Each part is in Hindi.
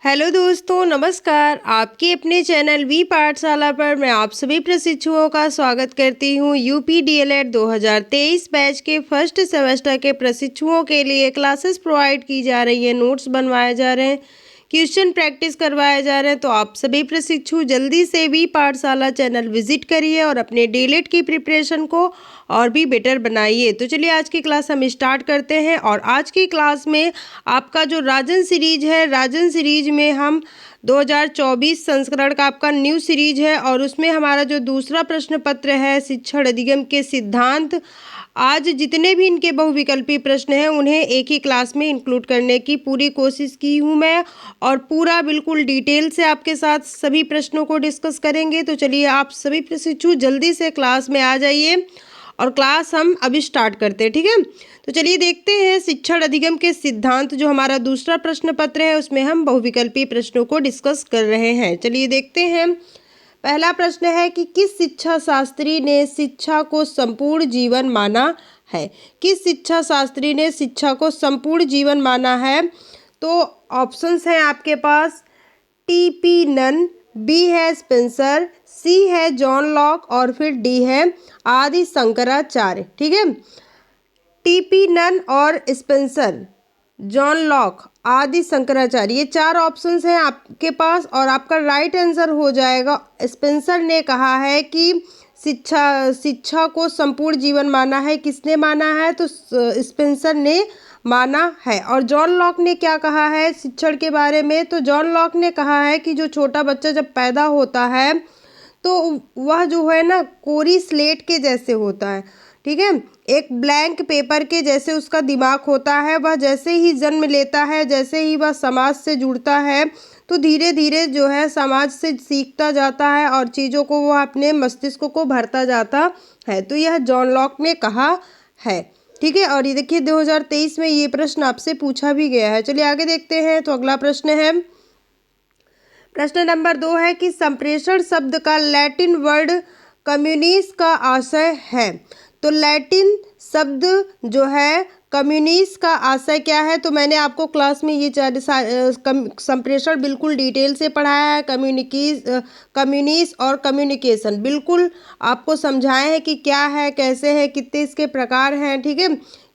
हेलो दोस्तों, नमस्कार। आपके अपने चैनल वी पाठशाला पर मैं आप सभी प्रशिक्षुओं का स्वागत करती हूँ। यूपी डीएलएड 2023 बैच के फर्स्ट सेमेस्टर के प्रशिक्षुओं के लिए क्लासेस प्रोवाइड की जा रही है, नोट्स बनवाए जा रहे हैं, क्वेश्चन प्रैक्टिस करवाए जा रहे हैं। तो आप सभी प्रशिक्षु जल्दी से वी पाठशाला चैनल विजिट करिए और अपने डीएलएड की प्रिपरेशन को और भी बेटर बनाइए। तो चलिए आज की क्लास हम स्टार्ट करते हैं। और आज की क्लास में आपका जो राजन सीरीज है, राजन सीरीज में हम 2024 संस्करण का आपका न्यू सीरीज है और उसमें हमारा जो दूसरा प्रश्न पत्र है शिक्षण अधिगम के सिद्धांत। आज जितने भी इनके बहुविकल्पी प्रश्न हैं उन्हें एक ही क्लास में इंक्लूड करने की पूरी कोशिश की हूँ मैं, और पूरा बिल्कुल डिटेल से आपके साथ सभी प्रश्नों को डिस्कस करेंगे। तो चलिए आप सभी प्रशिक्षु जल्दी से क्लास में आ जाइए और क्लास हम अभी स्टार्ट करते हैं, ठीक है। तो चलिए देखते हैं शिक्षण अधिगम के सिद्धांत, जो हमारा दूसरा प्रश्न पत्र है उसमें हम बहुविकल्पी प्रश्नों को डिस्कस कर रहे हैं। चलिए देखते हैं। पहला प्रश्न है कि किस शिक्षा शास्त्री ने शिक्षा को संपूर्ण जीवन माना है। किस शिक्षा शास्त्री ने शिक्षा को संपूर्ण जीवन माना है। तो ऑप्शंस हैं आपके पास, टी.पी. नन, बी है स्पेंसर, सी है जॉन लॉक और फिर डी है आदि शंकराचार्य, ठीक है। टी.पी. नन और स्पेंसर, जॉन लॉक, आदि शंकराचार्य, ये चार ऑप्शंस हैं आपके पास और आपका राइट आंसर हो जाएगा। स्पेंसर ने कहा है कि शिक्षा को संपूर्ण जीवन माना है। किसने माना है? तो स्पेंसर ने माना है। और जॉन लॉक ने क्या कहा है शिक्षण के बारे में? तो जॉन लॉक ने कहा है कि जो छोटा बच्चा जब पैदा होता है तो वह जो है ना कोरी स्लेट के जैसे होता है, ठीक है। एक ब्लैंक पेपर के जैसे उसका दिमाग होता है। वह जैसे ही जन्म लेता है, जैसे ही वह समाज से जुड़ता है तो धीरे धीरे जो है समाज से सीखता जाता है और चीज़ों को वह अपने मस्तिष्क को भरता जाता है। तो यह जॉन लॉक ने कहा है, ठीक है। और ये देखिए 2023 में ये प्रश्न आपसे पूछा भी गया है। चलिए आगे देखते हैं। तो अगला प्रश्न है, प्रश्न नंबर 2 है कि संप्रेषण शब्द का लैटिन वर्ड कम्युनिस का आशय है। तो लैटिन शब्द जो है कम्युनिस का आशय क्या है? तो मैंने आपको क्लास में ये संप्रेषण बिल्कुल डिटेल से पढ़ाया है। कम्युनिस और कम्युनिकेशन बिल्कुल आपको समझाए हैं कि क्या है, कैसे है, कितने इसके प्रकार हैं, ठीक है,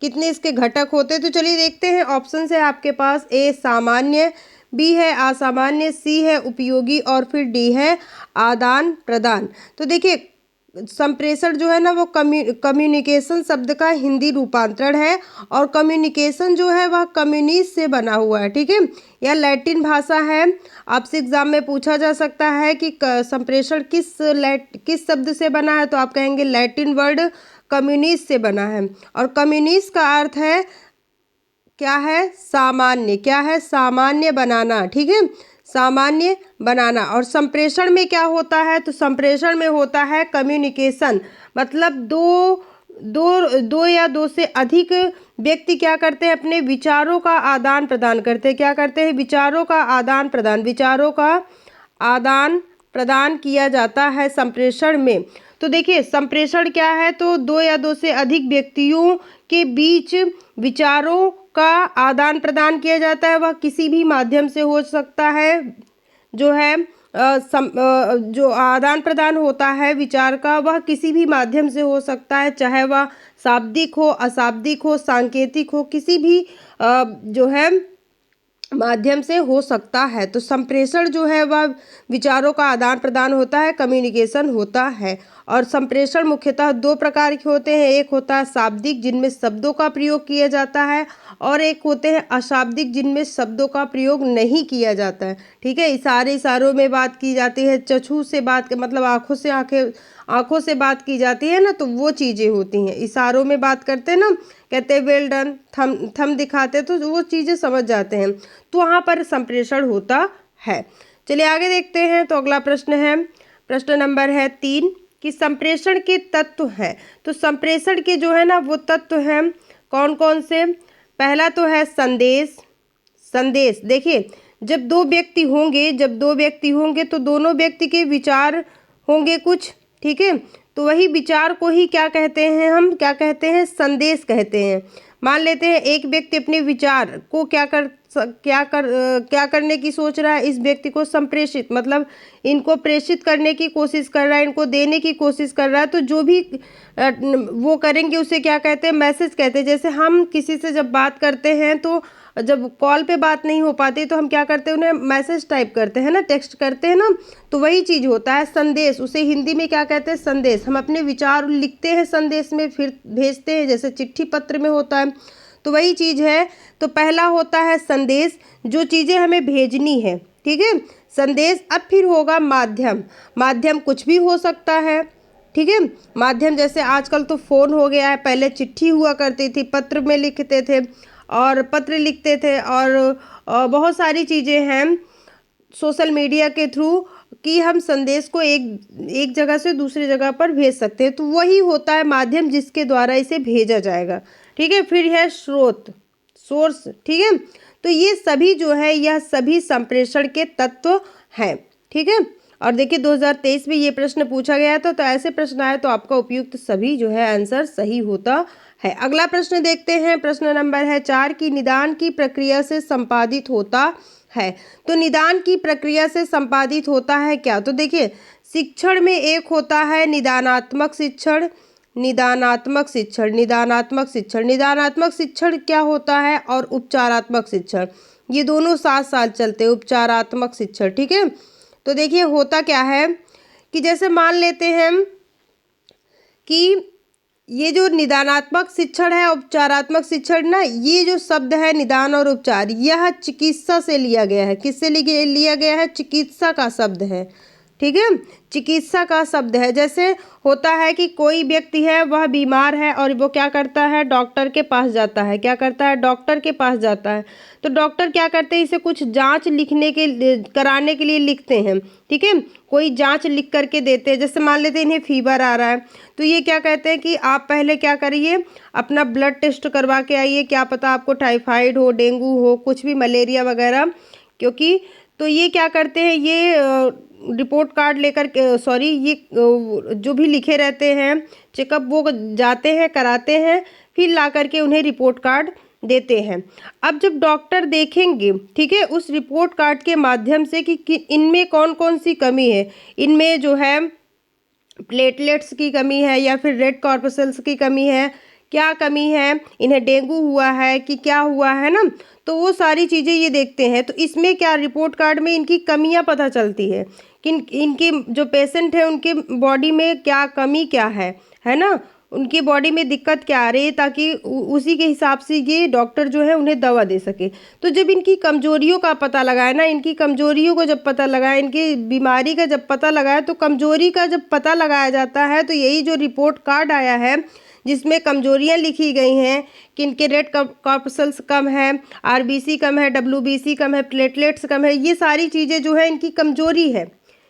कितने इसके घटक होते हैं। तो चलिए देखते हैं। ऑप्शन है आपके पास, ए सामान्य, बी है असामान्य, सी है उपयोगी और फिर डी है आदान प्रदान। तो देखिए संप्रेषण जो है ना वो कम्युनिकेशन शब्द का हिंदी रूपांतरण है और कम्युनिकेशन जो है वह कम्युनिस्ट से बना हुआ है, ठीक है। यह लैटिन भाषा है। आपसे एग्जाम में पूछा जा सकता है कि संप्रेषण किस शब्द से बना है, तो आप कहेंगे लैटिन वर्ड कम्युनिस्ट से बना है। और कम्युनिस्ट का अर्थ है क्या है? सामान्य। क्या है? सामान्य बनाना, ठीक है, सामान्य बनाना। और संप्रेषण में क्या होता है? तो संप्रेषण में होता है कम्युनिकेशन, मतलब दो या दो से अधिक व्यक्ति क्या करते हैं? अपने विचारों का आदान प्रदान करते हैं। क्या करते हैं? विचारों का आदान प्रदान। विचारों का आदान प्रदान किया जाता है संप्रेषण में। तो देखिए संप्रेषण क्या है? तो दो या दो से अधिक व्यक्तियों के बीच विचारों का आदान प्रदान किया जाता है। वह किसी भी माध्यम से हो सकता है। जो है जो आदान प्रदान होता है विचार का, वह किसी भी माध्यम से हो सकता है, चाहे वह शाब्दिक हो, अशाब्दिक हो, सांकेतिक हो, किसी भी जो है माध्यम से हो सकता है। तो संप्रेषण जो है वह विचारों का आदान प्रदान होता है, कम्युनिकेशन होता है। और संप्रेषण मुख्यतः दो प्रकार के होते हैं। एक होता है शाब्दिक, जिनमें शब्दों का प्रयोग किया जाता है, और एक होते हैं अशाब्दिक, जिनमें शब्दों का प्रयोग नहीं किया जाता है, ठीक है। इशारों में बात की जाती है, चक्षु से बात मतलब आंखों से बात की जाती है ना, तो वो चीज़ें होती हैं। इशारों में बात करते हैं ना, कहते हैं वेल डन, थम दिखाते, तो वो चीज़ें समझ जाते हैं। तो वहाँ पर संप्रेषण होता है। चलिए आगे देखते हैं। तो अगला प्रश्न है, प्रश्न नंबर है 3 कि संप्रेषण के तत्व हैं। तो संप्रेषण के जो है ना वो तत्व हैं कौन कौन से? पहला तो है संदेश। संदेश देखिए जब दो व्यक्ति होंगे तो दोनों व्यक्ति के विचार होंगे कुछ, ठीक है। तो वही विचार को ही क्या कहते हैं? हम क्या कहते हैं? संदेश कहते हैं। मान लेते हैं एक व्यक्ति अपने विचार को क्या क्या करने की सोच रहा है, इस व्यक्ति को संप्रेषित मतलब इनको प्रेषित करने की कोशिश कर रहा है, इनको देने की कोशिश कर रहा है। तो जो भी वो करेंगे उसे क्या कहते हैं, मैसेज कहते हैं। जैसे हम किसी से जब बात करते हैं तो जब कॉल पे बात नहीं हो पाती तो हम क्या करते हैं, उन्हें मैसेज टाइप करते हैं ना, टेक्स्ट करते हैं ना। तो वही चीज़ होता है संदेश, उसे हिंदी में क्या कहते हैं, संदेश। हम अपने विचार लिखते हैं संदेश में, फिर भेजते हैं, जैसे चिट्ठी पत्र में होता है। तो वही चीज़ है। तो पहला होता है संदेश, जो चीज़ें हमें भेजनी है, ठीक है, संदेश। अब फिर होगा माध्यम। माध्यम कुछ भी हो सकता है, ठीक है। माध्यम जैसे आजकल तो फ़ोन हो गया है, पहले चिट्ठी हुआ करती थी, पत्र में लिखते थे और पत्र लिखते थे, और बहुत सारी चीज़ें हैं सोशल मीडिया के थ्रू कि हम संदेश को एक जगह से दूसरी जगह पर भेज सकते हैं। तो वही होता है माध्यम जिसके द्वारा इसे भेजा जाएगा, ठीक है। फिर है स्रोत, सोर्स, ठीक है। तो ये सभी जो है, यह सभी संप्रेषण के तत्व हैं, ठीक है। और देखिए 2023 में ये प्रश्न पूछा गया था, तो ऐसे प्रश्न आए तो आपका उपयुक्त सभी जो है आंसर सही होता है। अगला प्रश्न देखते हैं, प्रश्न नंबर है 4 की निदान की प्रक्रिया से संपादित होता है। तो निदान की प्रक्रिया से संपादित होता है क्या, तो देखिए शिक्षण में एक होता है निदानात्मक शिक्षण, निदानात्मक शिक्षण, निदानात्मक शिक्षण, निदानात्मक शिक्षण क्या होता है, और उपचारात्मक शिक्षण, ये दोनों साथ साथ चलते हैं, उपचारात्मक शिक्षण, ठीक है। तो देखिए होता क्या है कि जैसे मान लेते हैं कि ये जो निदानात्मक शिक्षण है, उपचारात्मक शिक्षण ना, ये जो शब्द है निदान और उपचार, यह चिकित्सा से लिया गया है। किससे लिया गया है, चिकित्सा का शब्द है, ठीक है, चिकित्सा का शब्द है। जैसे होता है कि कोई व्यक्ति है, वह बीमार है और वो क्या करता है, डॉक्टर के पास जाता है, क्या करता है, डॉक्टर के पास जाता है। तो डॉक्टर क्या करते हैं, इसे कुछ जांच कराने के लिए लिखते हैं, ठीक है, कोई जांच लिख करके देते हैं। जैसे मान लेते हैं इन्हें फीवर आ रहा है, तो ये क्या कहते हैं कि आप पहले क्या करिए, अपना ब्लड टेस्ट करवा के आइए, क्या पता आपको टाइफाइड हो, डेंगू हो, कुछ भी, मलेरिया वगैरह, क्योंकि तो ये क्या करते हैं, ये रिपोर्ट कार्ड लेकर, सॉरी, ये जो भी लिखे रहते हैं चेकअप, वो जाते हैं, कराते हैं, फिर ला करके उन्हें रिपोर्ट कार्ड देते हैं। अब जब डॉक्टर देखेंगे, ठीक है, उस रिपोर्ट कार्ड के माध्यम से कि इनमें कौन कौन सी कमी है, इनमें जो है प्लेटलेट्स की कमी है या फिर रेड कॉर्पसेल्स की कमी है, क्या कमी है, इन्हें डेंगू हुआ है कि क्या हुआ है ना, तो वो सारी चीज़ें ये देखते हैं। तो इसमें क्या, रिपोर्ट कार्ड में इनकी कमियां पता चलती है कि इनके जो पेशेंट है उनके बॉडी में क्या कमी क्या है ना, उनकी बॉडी में दिक्कत क्या आ रही है, ताकि उसी के हिसाब से ये डॉक्टर जो है उन्हें दवा दे सके। तो जब इनकी कमजोरियों का पता लगाए ना, इनकी कमजोरियों को जब पता लगाए, इनकी बीमारी का जब पता लगाए, तो कमजोरी का जब पता लगाया जाता है, तो यही जो रिपोर्ट कार्ड आया है जिसमें कमजोरियां लिखी गई हैं कि इनके रेड कॉर्पसेल्स कम है, आरबीसी कम है, डब्ल्यूबीसी कम है, प्लेटलेट्स कम है, ये सारी चीज़ें जो है इनकी कमजोरी है,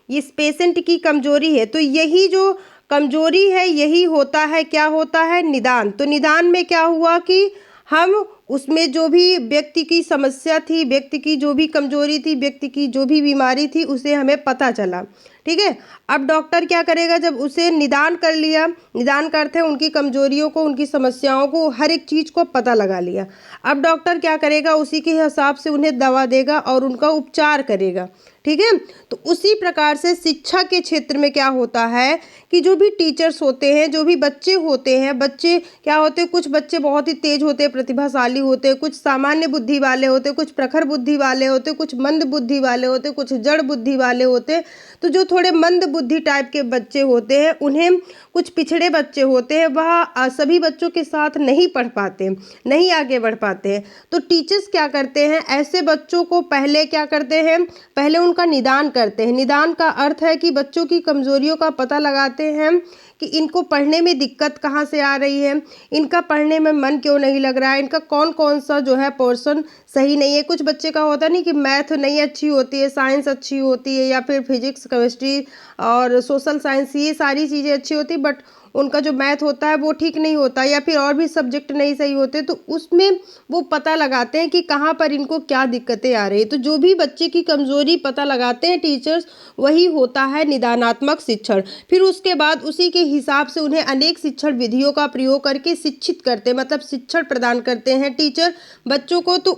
इस पेशेंट की कमजोरी है। तो यही जो कमजोरी है यही होता है, क्या होता है, निदान। तो निदान में क्या हुआ कि हम उसमें जो भी व्यक्ति की समस्या थी, व्यक्ति की जो भी कमजोरी थी, व्यक्ति की जो भी बीमारी थी, उसे हमें पता चला, ठीक है। अब डॉक्टर क्या करेगा, जब उसे निदान कर लिया, निदान करते हैं उनकी कमजोरियों को, उनकी समस्याओं को, हर एक चीज़ को पता लगा लिया। अब डॉक्टर क्या करेगा, उसी के हिसाब से उन्हें दवा देगा और उनका उपचार करेगा, ठीक है। तो उसी प्रकार से शिक्षा के क्षेत्र में क्या होता है कि जो भी टीचर्स होते हैं, जो भी बच्चे होते हैं, बच्चे क्या होते हैं, कुछ बच्चे बहुत ही तेज होते हैं, प्रतिभाशाली होते हैं, कुछ सामान्य बुद्धि वाले होते हैं, कुछ प्रखर बुद्धि वाले होते हैं, कुछ मंद बुद्धि वाले होते हैं, कुछ जड़ बुद्धि वाले होते हैं। तो जो थोड़े मंद बुद्धि टाइप के बच्चे होते हैं, उन्हें कुछ पिछड़े बच्चे होते हैं, वह सभी बच्चों के साथ नहीं पढ़ पाते, नहीं आगे बढ़ पाते हैं। तो टीचर्स क्या करते हैं, ऐसे बच्चों को पहले क्या करते हैं, पहले उनका निदान करते हैं। निदान का अर्थ है कि बच्चों की कमजोरियों का पता लगाते हैं कि इनको पढ़ने में दिक्कत कहाँ से आ रही है, इनका पढ़ने में मन क्यों नहीं लग रहा है, इनका कौन कौन सा जो है पोर्शन सही नहीं है। कुछ बच्चे का होता नहीं कि मैथ नहीं अच्छी होती है, साइंस अच्छी होती है, या फिर फिजिक्स, केमिस्ट्री और सोशल साइंस, ये सारी चीज़ें अच्छी होती, बट उनका जो मैथ होता है वो ठीक नहीं होता, या फिर और भी सब्जेक्ट नहीं सही होते। तो उसमें वो पता लगाते हैं कि कहाँ पर इनको क्या दिक्कतें आ रही है। तो जो भी बच्चे की कमजोरी पता लगाते हैं टीचर्स, वही होता है निदानात्मक शिक्षण। फिर उसके बाद उसी के हिसाब से उन्हें अनेक शिक्षण विधियों का प्रयोग करके शिक्षित करते हैं, मतलब शिक्षण प्रदान करते हैं टीचर बच्चों को। तो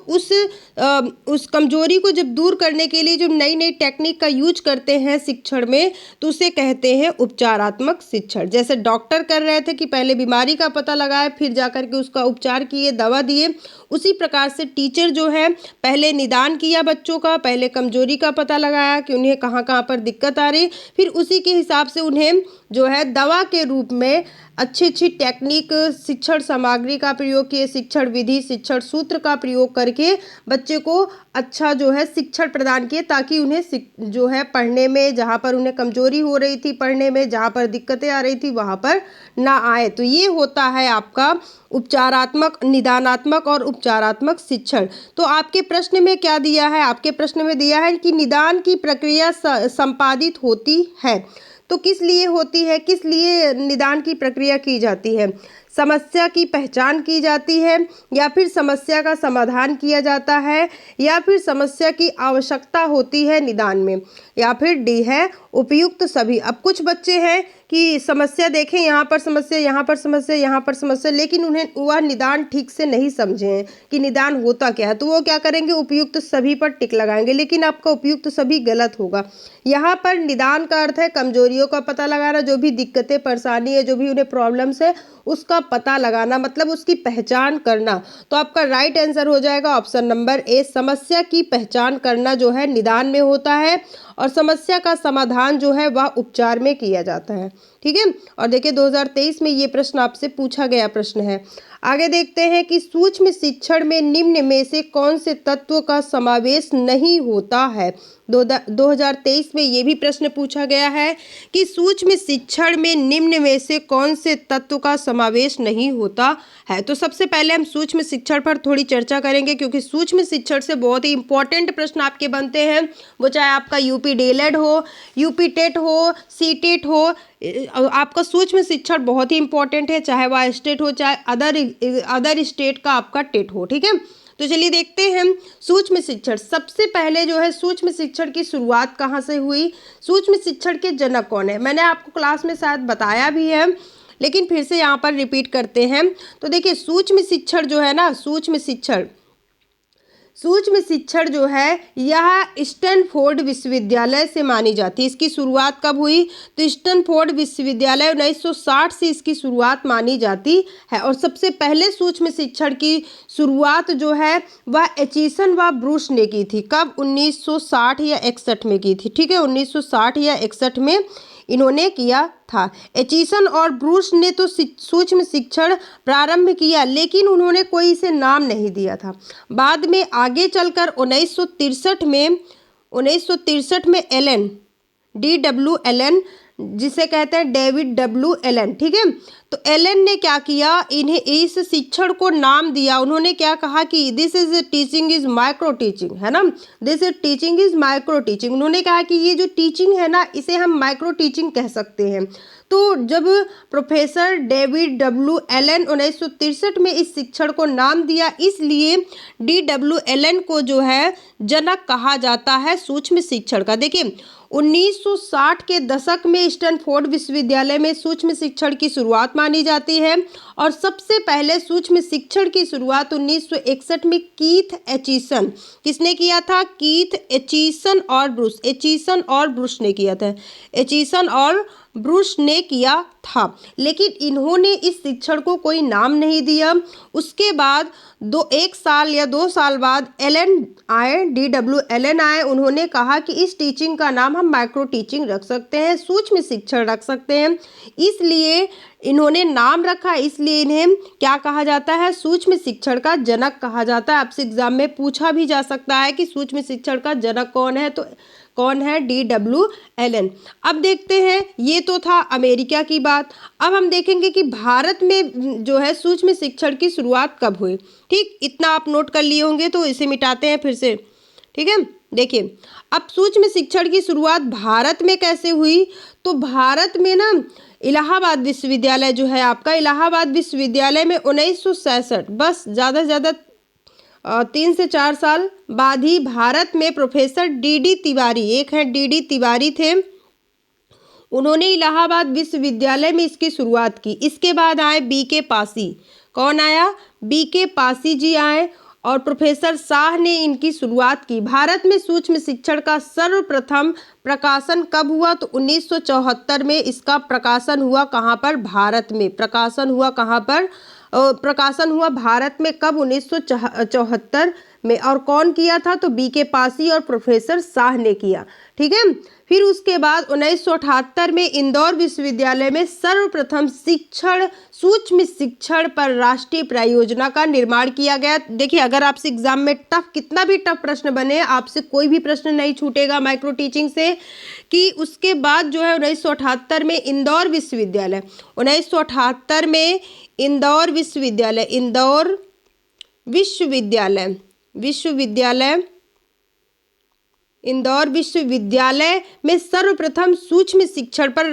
उस कमजोरी को जब दूर करने के लिए जो नई नई टेक्निक का यूज करते हैं शिक्षण में, तो उसे कहते हैं उपचारात्मक शिक्षण। जैसे डॉक्टर कर रहे थे कि पहले बीमारी का पता लगाए, फिर जाकर के उसका उपचार किए, दवा दिए, उसी प्रकार से टीचर जो है पहले निदान किया बच्चों का, पहले कमजोरी का पता लगाया कि उन्हें कहाँ कहाँ पर दिक्कत आ रही, फिर उसी के हिसाब से उन्हें जो है दवा के रूप में अच्छी अच्छी टेक्निक, शिक्षण सामग्री का प्रयोग किए, शिक्षण विधि, शिक्षण सूत्र का प्रयोग करके बच्चे को अच्छा जो है शिक्षण प्रदान किए, ताकि उन्हें जो है पढ़ने में, जहाँ पर उन्हें कमजोरी हो रही थी पढ़ने में, जहाँ पर दिक्कतें आ रही थी वहाँ पर ना आए। तो ये होता है आपका उपचारात्मक, निदानात्मक और उपचारात्मक शिक्षण। तो आपके प्रश्न में क्या दिया है? आपके प्रश्न में दिया है कि निदान की प्रक्रिया संपादित होती है। तो किस लिए होती है, किस लिए निदान की प्रक्रिया की जाती है? समस्या की पहचान की जाती है, या फिर समस्या का समाधान किया जाता है, या फिर समस्या की आवश्यकता होती है निदान में, या फिर डी है उपयुक्त सभी। अब कुछ बच्चे हैं कि समस्या देखें, यहाँ पर समस्या, यहाँ पर समस्या, यहाँ पर समस्या, लेकिन उन्हें वह निदान ठीक से नहीं समझे हैं कि निदान होता क्या है, तो वो क्या करेंगे, उपयुक्त सभी पर टिक लगाएंगे, लेकिन आपका उपयुक्त सभी गलत होगा। यहाँ पर निदान का अर्थ है कमजोरियों का पता लगाना, जो भी दिक्कतें परेशानी है, जो भी उन्हें प्रॉब्लम्स है, उसका पता लगाना, मतलब उसकी पहचान करना। तो आपका राइट आंसर हो जाएगा ऑप्शन नंबर ए, समस्या की पहचान करना जो है निदान में होता है, और समस्या का समाधान जो है वह उपचार में किया जाता है। ठीक है, और देखिए 2023 में ये प्रश्न आपसे पूछा गया प्रश्न है। आगे देखते हैं कि सूक्ष्म शिक्षण में निम्न में से कौन से तत्व का समावेश नहीं होता है। 2023 में ये भी प्रश्न पूछा गया है कि सूक्ष्म शिक्षण में निम्न में से कौन से तत्व का समावेश नहीं होता है। तो सबसे पहले हम सूक्ष्म शिक्षण पर थोड़ी चर्चा करेंगे, क्योंकि सूक्ष्म शिक्षण से बहुत ही इंपॉर्टेंट प्रश्न आपके बनते हैं, वो चाहे आपका यूपी डीएलएड हो, यूपी टेट हो, सीटेट हो, आपका सूक्ष्म शिक्षण बहुत ही इंपॉर्टेंट है, चाहे वह स्टेट हो, चाहे अदर स्टेट का आपका टेट हो। ठीक है, तो चलिए देखते हैं सूक्ष्म शिक्षण। सबसे पहले जो है सूक्ष्म शिक्षण की शुरुआत कहाँ से हुई, सूक्ष्म शिक्षण के जनक कौन है? मैंने आपको क्लास में शायद बताया भी है, लेकिन फिर से यहाँ पर रिपीट करते हैं। तो देखिए सूक्ष्म शिक्षण जो है ना, सूक्ष्म शिक्षण जो है यह स्टैनफोर्ड विश्वविद्यालय से मानी जाती है। इसकी शुरुआत कब हुई? तो स्टैनफोर्ड विश्वविद्यालय 1960 से इसकी शुरुआत मानी जाती है। और सबसे पहले सूक्ष्म शिक्षण की शुरुआत जो है वह एचिसन व ब्रूस ने की थी। कब? 1960 या 61 में की थी। ठीक है, 1960 या 61 में इन्होंने किया था। एचिसन और ब्रूस ने तो सूक्ष्म शिक्षण प्रारंभ किया, लेकिन उन्होंने कोई इसे नाम नहीं दिया था। बाद में आगे चलकर 1963 में एलन, DW एलन, जिसे कहते हैं डेविड W एलन। ठीक है, तो एलन ने क्या किया, इन्हें इस शिक्षण को नाम दिया। उन्होंने क्या कहा कि this is teaching is micro teaching, है ना, this is teaching is micro teaching. उन्होंने कहा कि ये जो टीचिंग है ना, इसे हम माइक्रो टीचिंग कह सकते हैं। तो जब प्रोफेसर डेविड W एलन 1963 में इस शिक्षण को नाम दिया, इसलिए DW एलन को जो है जनक कहा जाता है सूक्ष्म शिक्षण का। देखिए 1960 के दशक में स्टैनफोर्ड विश्वविद्यालय में सूक्ष्म शिक्षण की शुरुआत मानी जाती है, और सबसे पहले सूक्ष्म शिक्षण की शुरुआत 1961 में कीथ एचिसन, किसने किया था? कीथ एचिसन और ब्रूस, एचिसन और ब्रूस ने किया था, एचिसन और ब्रूस ने किया था। लेकिन इन्होंने इस शिक्षण को कोई नाम नहीं दिया। उसके बाद 1 साल या 2 साल बाद एलन आए, DW एलन आए। उन्होंने कहा कि इस टीचिंग का नाम हम माइक्रो टीचिंग रख सकते हैं, सूक्ष्म शिक्षण रख सकते हैं, इसलिए इन्होंने नाम रखा। इसलिए इन्हें क्या कहा जाता है? सूक्ष्म शिक्षण का जनक कहा जाता है। आपसे एग्जाम में पूछा भी जा सकता है कि सूक्ष्म शिक्षण का जनक कौन है, तो कौन है? DW Allen. अब देखते हैं, ये तो था अमेरिका की बात। अब हम देखेंगे कि भारत में जो है सूक्ष्म शिक्षण की शुरुआत कब हुई। ठीक, इतना आप नोट कर लिए होंगे, तो इसे मिटाते हैं फिर से। ठीक है, देखिए अब सूक्ष्म शिक्षण की शुरुआत भारत में कैसे हुई। तो भारत में ना इलाहाबाद विश्वविद्यालय जो है आपका, इलाहाबाद विश्वविद्यालय में 1966, बस ज़्यादा से ज़्यादा 3 से 4 साल बाद ही भारत में प्रोफेसर DD तिवारी, एक है DD तिवारी थे, उन्होंने इलाहाबाद विश्वविद्यालय में इसकी शुरुआत की। इसके बाद आए B.K. पासी। कौन आया? B.K. पासी जी आए और प्रोफेसर शाह ने इनकी शुरुआत की। भारत में सूक्ष्म शिक्षण का सर्वप्रथम प्रकाशन कब हुआ? तो 1974 में इसका प्रकाशन हुआ। कहाँ पर? भारत में। प्रकाशन हुआ कहाँ पर? प्रकाशन हुआ भारत में। कब? 1974 में। और कौन किया था? तो B.K. पासी और प्रोफेसर शाह ने किया। ठीक है। फिर उसके बाद 1978 में इंदौर विश्वविद्यालय में सर्वप्रथम सूक्ष्म शिक्षण पर राष्ट्रीय परियोजना का निर्माण किया गया। देखिए, अगर आपसे एग्जाम में कितना भी टफ प्रश्न बने, आपसे कोई भी प्रश्न नहीं छूटेगा माइक्रो टीचिंग से, कि उसके बाद जो है 1978 में इंदौर विश्वविद्यालय, 1978 में इंदौर विश्वविद्यालय में सर्वप्रथम सूक्ष्म शिक्षण पर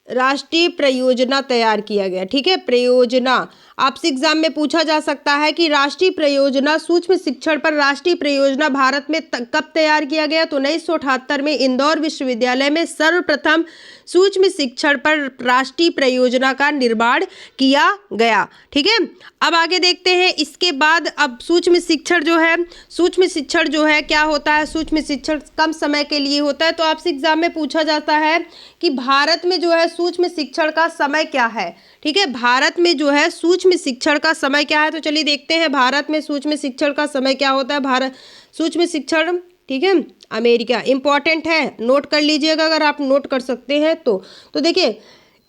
राष्ट्रीय परियोजना तैयार किया गया। ठीक है, परियोजना आपसे एग्जाम में पूछा जा सकता है कि राष्ट्रीय परियोजना, सूक्ष्म शिक्षण पर राष्ट्रीय परियोजना भारत में कब तैयार किया गया? तो 1978 में इंदौर विश्वविद्यालय में सर्वप्रथम सूक्ष्म शिक्षण पर राष्ट्रीय परियोजना का निर्माण किया गया। ठीक है, अब आगे देखते हैं। इसके बाद अब सूक्ष्म शिक्षण जो है क्या होता है? सूक्ष्म शिक्षण कम समय के लिए होता है। तो आपसे एग्जाम में पूछा जाता है कि भारत में जो है सूक्ष्म शिक्षण का समय क्या है। ठीक है, भारत में जो है सूक्ष्म शिक्षण का समय क्या है? तो चलिए देखते हैं भारत में सूक्ष्म शिक्षण का समय क्या होता है। भारत सूक्ष्म शिक्षण, ठीक है, अमेरिका इंपॉर्टेंट है, नोट कर लीजिएगा अगर आप नोट कर सकते हैं तो देखिए,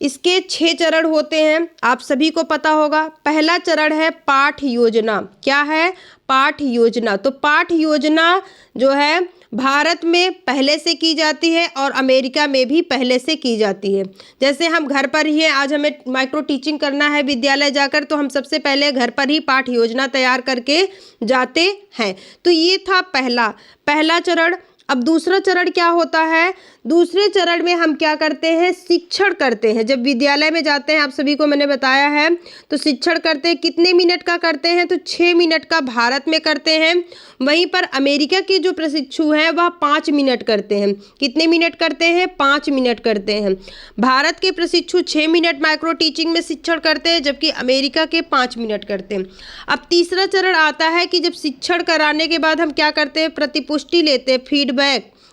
इसके 6 चरण होते हैं, आप सभी को पता होगा। पहला चरण है पाठ योजना। क्या है? पाठ योजना। तो पाठ योजना जो है भारत में पहले से की जाती है और अमेरिका में भी पहले से की जाती है। जैसे हम घर पर ही हैं, आज हमें माइक्रो टीचिंग करना है विद्यालय जाकर, तो हम सबसे पहले घर पर ही पाठ योजना तैयार करके जाते हैं। तो ये था पहला चरण। अब दूसरा चरण क्या होता है? दूसरे चरण में हम क्या करते हैं? शिक्षण करते हैं। जब विद्यालय में जाते हैं, आप सभी को मैंने बताया है, तो शिक्षण करते हैं। कितने मिनट का करते हैं? तो 6 मिनट का भारत में करते हैं। वहीं पर अमेरिका के जो प्रशिक्षु हैं वह 5 मिनट करते हैं। कितने मिनट करते हैं? 5 मिनट करते हैं। भारत के प्रशिक्षु 6 मिनट माइक्रो टीचिंग में शिक्षण करते हैं, जबकि अमेरिका के 5 मिनट करते हैं। अब तीसरा चरण आता है कि जब शिक्षण कराने के बाद हम क्या करते हैं? प्रतिपुष्टि लेते हैं, फीडबैक।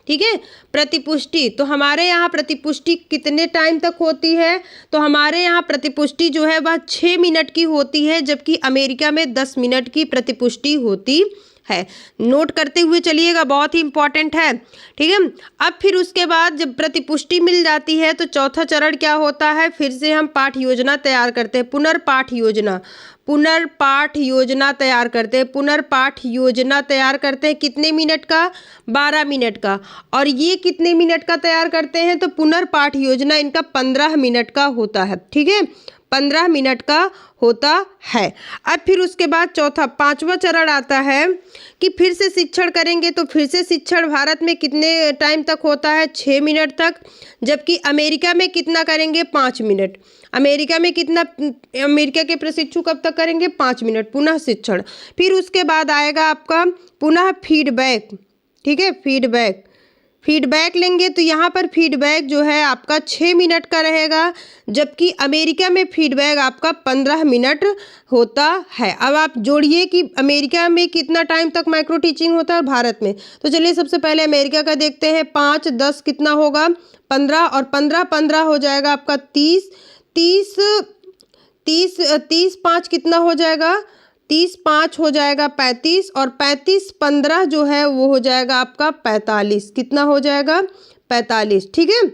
ठीक है, प्रतिपुष्टि। तो हमारे यहाँ प्रतिपुष्टि कितने टाइम तक होती है? तो हमारे यहाँ प्रतिपुष्टि जो है वह 6 मिनट की होती है, जबकि अमेरिका में 10 मिनट की प्रतिपुष्टि होती है। नोट करते हुए चलिएगा, बहुत ही इंपॉर्टेंट है। ठीक है, अब फिर उसके बाद जब प्रतिपुष्टि मिल जाती है तो चौथा चरण क्या होता है? फिर से हम पाठ योजना तैयार करते हैं, पुनर्पाठ योजना तैयार करते हैं। पुनर्पाठ योजना तैयार करते हैं कितने मिनट का? 12 मिनट का। और ये कितने मिनट का तैयार करते हैं? तो पुनर्पाठ योजना इनका 15 मिनट का होता है। ठीक है, 15 मिनट का होता है। अब फिर उसके बाद पांचवा चरण आता है कि फिर से शिक्षण करेंगे। तो फिर से शिक्षण भारत में कितने टाइम तक होता है? 6 मिनट तक, जबकि अमेरिका में कितना करेंगे? 5 मिनट। अमेरिका के प्रशिक्षु कब तक करेंगे? 5 मिनट पुनः शिक्षण। फिर उसके बाद आएगा आपका पुनः फीडबैक। ठीक है, फीडबैक लेंगे तो यहाँ पर फीडबैक जो है आपका 6 मिनट का रहेगा, जबकि अमेरिका में फीडबैक आपका 15 मिनट होता है। अब आप जोड़िए कि अमेरिका में कितना टाइम तक माइक्रो टीचिंग होता है और भारत में। तो चलिए सबसे पहले अमेरिका का देखते हैं। 5 10 कितना होगा? 15, और 15 हो जाएगा आपका 30 5 कितना हो जाएगा? 30 5 हो जाएगा 35, और 35 15 जो है वो हो जाएगा आपका 45। कितना हो जाएगा? 45। ठीक है,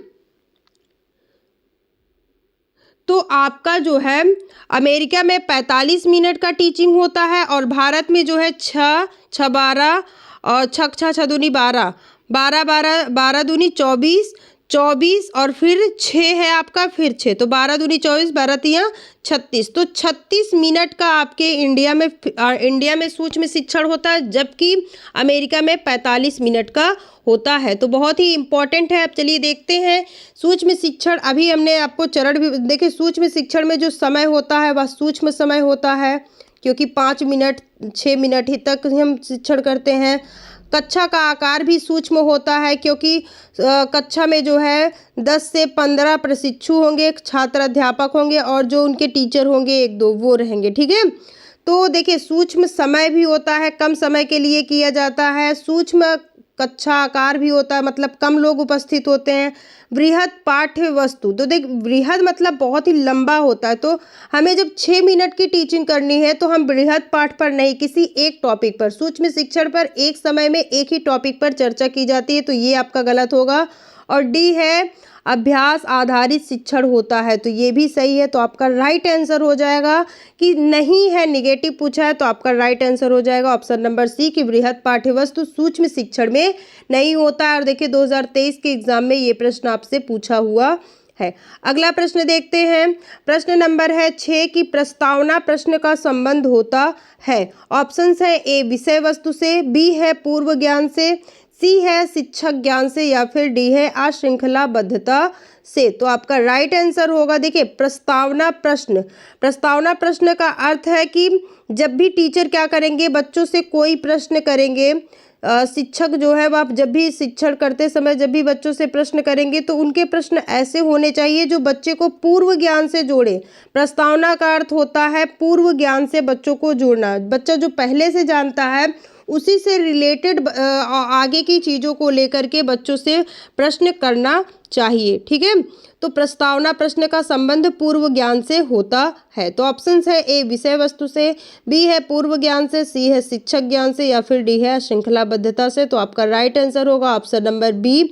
तो आपका जो है अमेरिका में 45 मिनट का टीचिंग होता है और भारत में जो है 6 6 12 और 6 6 6 दूनी 12 12 12 12 दूनी 24 और फिर 6 है आपका, फिर 6, तो 12 दूनी 24 12 तियाँ 36। तो 36 मिनट का आपके इंडिया में सूक्ष्म शिक्षण होता है, जबकि अमेरिका में 45 मिनट का होता है। तो बहुत ही इंपॉर्टेंट है। अब चलिए देखते हैं सूक्ष्म शिक्षण। अभी हमने आपको चरण भी देखे। सूक्ष्म शिक्षण में जो समय होता है वह सूक्ष्म समय होता है, क्योंकि 5 मिनट 6 मिनट ही तक हम शिक्षण करते हैं। कक्षा का आकार भी सूक्ष्म होता है, क्योंकि कक्षा में जो है 10 से 15 प्रशिक्षु होंगे, छात्र अध्यापक होंगे और जो उनके टीचर होंगे 1-2 वो रहेंगे। ठीक है, तो देखिए सूक्ष्म समय भी होता है, कम समय के लिए किया जाता है। सूक्ष्म कक्षा आकार भी होता है, मतलब कम लोग उपस्थित होते हैं। बृहद पाठ्य वस्तु, तो देख बृहद मतलब बहुत ही लंबा होता है, तो हमें जब 6 मिनट की टीचिंग करनी है तो हम बृहद पाठ पर नहीं, किसी एक टॉपिक पर, सूक्ष्म शिक्षण पर एक समय में एक ही टॉपिक पर चर्चा की जाती है, तो ये आपका गलत होगा। और डी है अभ्यास आधारित शिक्षण होता है, तो ये भी सही है। तो आपका राइट आंसर हो जाएगा कि नहीं है, निगेटिव पूछा है तो आपका राइट आंसर हो जाएगा ऑप्शन नंबर सी कि बृहद पाठ्यवस्तु सूक्ष्म शिक्षण में नहीं होता है। और देखिए 2023 के एग्जाम में ये प्रश्न आपसे पूछा हुआ है। अगला प्रश्न देखते हैं। प्रश्न नंबर है 6 की प्रस्तावना प्रश्न का संबंध होता है। ऑप्शंस है ए विषय वस्तु से, बी है पूर्व ज्ञान से, सी है शिक्षक ज्ञान से या फिर डी है अश्रृंखलाबद्धता से। तो आपका राइट आंसर होगा देखिए प्रस्तावना प्रश्न। प्रस्तावना प्रश्न का अर्थ है कि जब भी टीचर क्या करेंगे, बच्चों से कोई प्रश्न करेंगे, शिक्षक जो है वह जब भी शिक्षण करते समय जब भी बच्चों से प्रश्न करेंगे तो उनके प्रश्न ऐसे होने चाहिए जो बच्चे को पूर्व ज्ञान से जोड़े। प्रस्तावना का अर्थ होता है पूर्व ज्ञान से बच्चों को जोड़ना। बच्चा जो पहले से जानता है उसी से रिलेटेड आगे की चीज़ों को लेकर के बच्चों से प्रश्न करना चाहिए। ठीक है, तो प्रस्तावना प्रश्न का संबंध पूर्व ज्ञान से होता है। तो ऑप्शंस है ए विषय वस्तु से, बी है पूर्व ज्ञान से, सी है शिक्षक ज्ञान से या फिर डी है श्रृंखलाबद्धता से। तो आपका राइट आंसर होगा ऑप्शन नंबर बी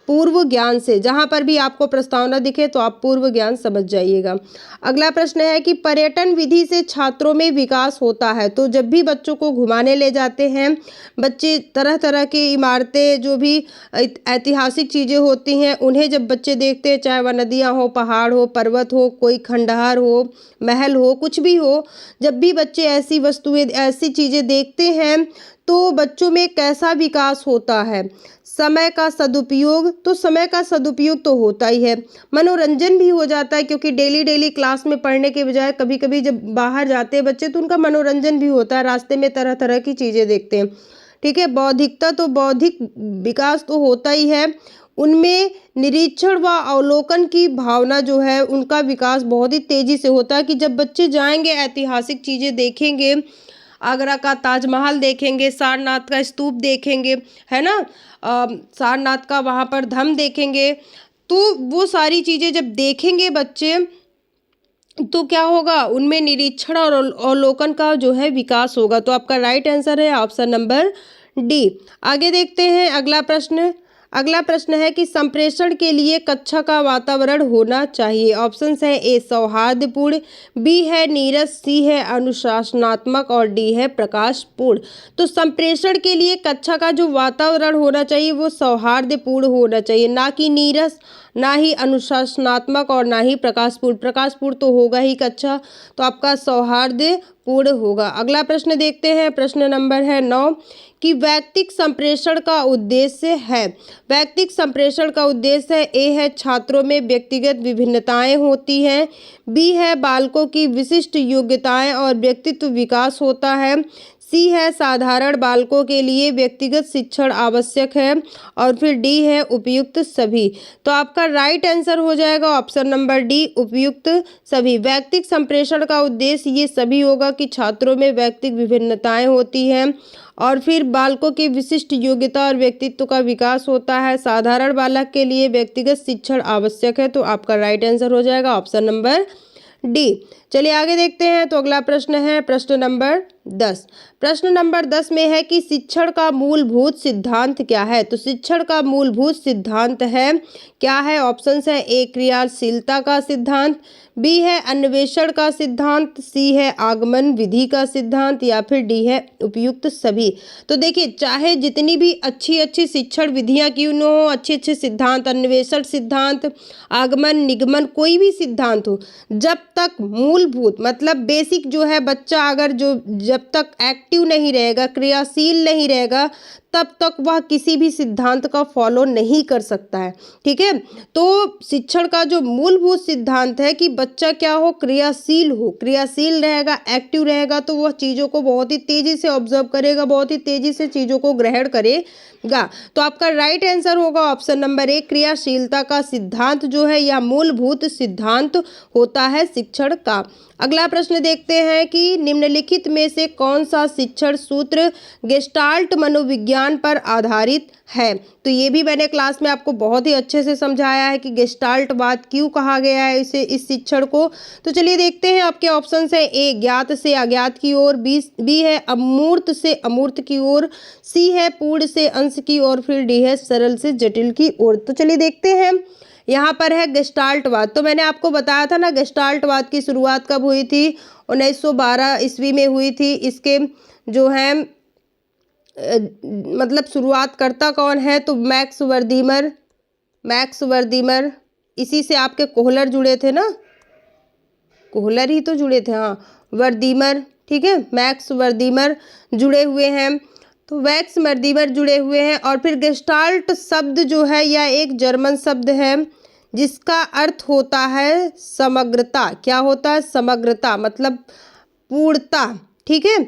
पूर्व ज्ञान से। जहां पर भी आपको प्रस्तावना दिखे तो आप पूर्व ज्ञान समझ जाइएगा। अगला प्रश्न है कि पर्यटन विधि से छात्रों में विकास होता है। तो जब भी बच्चों को घुमाने ले जाते हैं, बच्चे तरह तरह की इमारतें, जो भी ऐतिहासिक चीज़ें होती हैं उन्हें जब बच्चे देखते हैं, चाहे वह नदियाँ हो, पहाड़ हो, पर्वत हो, कोई खंडहर हो, महल हो, कुछ भी हो, जब भी बच्चे ऐसी वस्तुएं ऐसी चीज़ें देखते हैं तो बच्चों में कैसा विकास होता है। समय का सदुपयोग, तो समय का सदुपयोग तो होता ही है। मनोरंजन भी हो जाता है, क्योंकि डेली क्लास में पढ़ने के बजाय कभी कभी जब बाहर जाते हैं बच्चे तो उनका मनोरंजन भी होता है, रास्ते में तरह तरह की चीज़ें देखते हैं। ठीक है, बौद्धिकता, तो बौद्धिक विकास तो होता ही है। उनमें निरीक्षण व अवलोकन की भावना जो है उनका विकास बहुत ही तेज़ी से होता है कि जब बच्चे जाएंगे ऐतिहासिक चीज़ें देखेंगे, आगरा का ताजमहल देखेंगे, सारनाथ का स्तूप देखेंगे, है ना, सारनाथ का वहाँ पर धम देखेंगे, तो वो सारी चीज़ें जब देखेंगे बच्चे तो क्या होगा, उनमें निरीक्षण और अवलोकन का जो है विकास होगा। तो आपका राइट आंसर है ऑप्शन नंबर डी। आगे देखते हैं अगला प्रश्न। अगला प्रश्न है कि संप्रेषण के लिए कक्षा का वातावरण होना चाहिए। ऑप्शंस है ए सौहार्दपूर्ण, बी है नीरस, सी है अनुशासनात्मक और डी है प्रकाशपूर्ण। तो संप्रेषण के लिए कक्षा का जो वातावरण होना चाहिए वो सौहार्दपूर्ण होना चाहिए, ना कि नीरस, ना ही अनुशासनात्मक और ना ही प्रकाशपूर्ण। प्रकाशपूर्ण तो होगा ही कक्षा, तो आपका सौहार्दपूर्ण होगा। अगला प्रश्न देखते हैं, प्रश्न नंबर है 9 कि वैयक्तिक संप्रेषण का उद्देश्य है। वैयक्तिक संप्रेषण का उद्देश्य है ए है छात्रों में व्यक्तिगत विभिन्नताएं होती हैं, बी है बालकों की विशिष्ट योग्यताएं और व्यक्तित्व विकास होता है, सी है साधारण बालकों के लिए व्यक्तिगत शिक्षण आवश्यक है और फिर डी है उपयुक्त सभी। तो आपका राइट आंसर हो जाएगा ऑप्शन नंबर डी उपयुक्त सभी। वैयक्तिक संप्रेषण का उद्देश्य ये सभी होगा कि छात्रों में वैयक्तिक विभिन्नताएं होती हैं और फिर बालकों की विशिष्ट योग्यता और व्यक्तित्व का विकास होता है, साधारण बालक के लिए व्यक्तिगत शिक्षण आवश्यक है। तो आपका राइट आंसर हो जाएगा ऑप्शन नंबर डी। चलिए आगे देखते हैं। तो अगला प्रश्न है प्रश्न नंबर 10। प्रश्न नंबर 10 में है कि शिक्षण का मूलभूत सिद्धांत क्या है। तो शिक्षण का मूलभूत सिद्धांत है क्या है। ऑप्शंस है ए क्रियाशीलता का सिद्धांत, बी है अन्वेषण का सिद्धांत, सी है आगमन विधि का सिद्धांत या फिर डी है उपयुक्त सभी। तो देखिए चाहे जितनी भी अच्छी अच्छी शिक्षण विधियां क्यों न हो, अच्छे अच्छे सिद्धांत, अन्वेषण सिद्धांत, आगमन निगमन, कोई भी सिद्धांत हो, जब तक मूलभूत मतलब बेसिक जो है बच्चा अगर जो जब तक एक्टिव नहीं रहेगा, क्रियाशील नहीं रहेगा, तब तक वह किसी भी सिद्धांत का फॉलो नहीं कर सकता है। ठीक है, तो शिक्षण का जो मूलभूत सिद्धांत है कि बच्चा क्या हो, क्रियाशील हो, क्रियाशील रहेगा, एक्टिव रहेगा, तो वह चीज़ों को बहुत ही तेज़ी से ऑब्जर्व करेगा, बहुत ही तेज़ी से चीज़ों को ग्रहण करेगा। तो आपका राइट आंसर होगा ऑप्शन नंबर ए, क्रियाशीलता का सिद्धांत जो है यह मूलभूत सिद्धांत होता है शिक्षण का। अगला प्रश्न देखते हैं कि निम्नलिखित में से कौन सा शिक्षण सूत्र गेस्टाल्ट मनोविज्ञान पर आधारित है। तो ये भी मैंने क्लास में आपको बहुत ही अच्छे से समझाया है कि गेस्टाल्टवाद क्यों कहा गया है इसे, इस शिक्षण को। तो चलिए देखते हैं आपके ऑप्शन है, ए ज्ञात से अज्ञात की ओर, बी है अमूर्त से अमूर्त की ओर, सी है पूर्ण से अंश की ओर, फिर डी है सरल से जटिल की ओर। तो चलिए देखते हैं, यहाँ पर है गेस्टाल्टवाद। तो मैंने आपको बताया था ना गेस्टाल्टवाद की शुरुआत कब हुई थी, 1912 ईस्वी में हुई थी। इसके जो है मतलब शुरुआतकर्ता कौन है, तो मैक्स वर्दीमर। इसी से आपके कोहलर जुड़े थे ना, कोहलर ही तो जुड़े थे, हाँ, वर्दीमर। ठीक है, मैक्स वर्दीमर जुड़े हुए हैं, तो मैक्स वर्दीमर जुड़े हुए हैं। और फिर गेस्टाल्ट शब्द जो है यह एक जर्मन शब्द है जिसका अर्थ होता है समग्रता। क्या होता है, समग्रता, मतलब पूर्णता। ठीक है,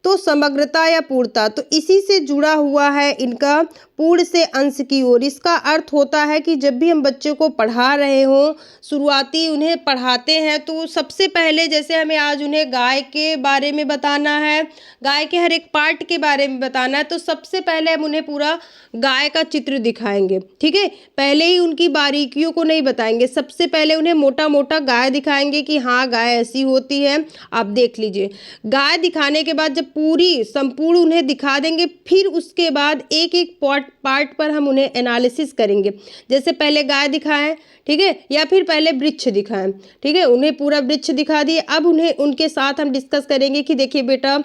तो समग्रता या पूर्णता, तो इसी से जुड़ा हुआ है इनका पूर्ण से अंश की ओर। इसका अर्थ होता है कि जब भी हम बच्चे को पढ़ा रहे हों, शुरुआती उन्हें पढ़ाते हैं, तो सबसे पहले जैसे हमें आज उन्हें गाय के बारे में बताना है, गाय के हर एक पार्ट के बारे में बताना है, तो सबसे पहले हम उन्हें पूरा गाय का चित्र दिखाएंगे। ठीक है, पहले ही उनकी बारीकियों को नहीं बताएंगे, सबसे पहले उन्हें मोटा मोटा गाय दिखाएंगे कि हाँ गाय ऐसी होती है, आप देख लीजिए। गाय दिखाने के बाद जब पूरी संपूर्ण उन्हें दिखा देंगे, फिर उसके बाद एक एक पार्ट पर हम उन्हें एनालिसिस करेंगे। जैसे पहले गाय दिखाएं, ठीक है, या फिर पहले वृक्ष दिखाएं। ठीक है, उन्हें पूरा वृक्ष दिखा दिए, अब उन्हें उनके साथ हम डिस्कस करेंगे कि देखिए बेटा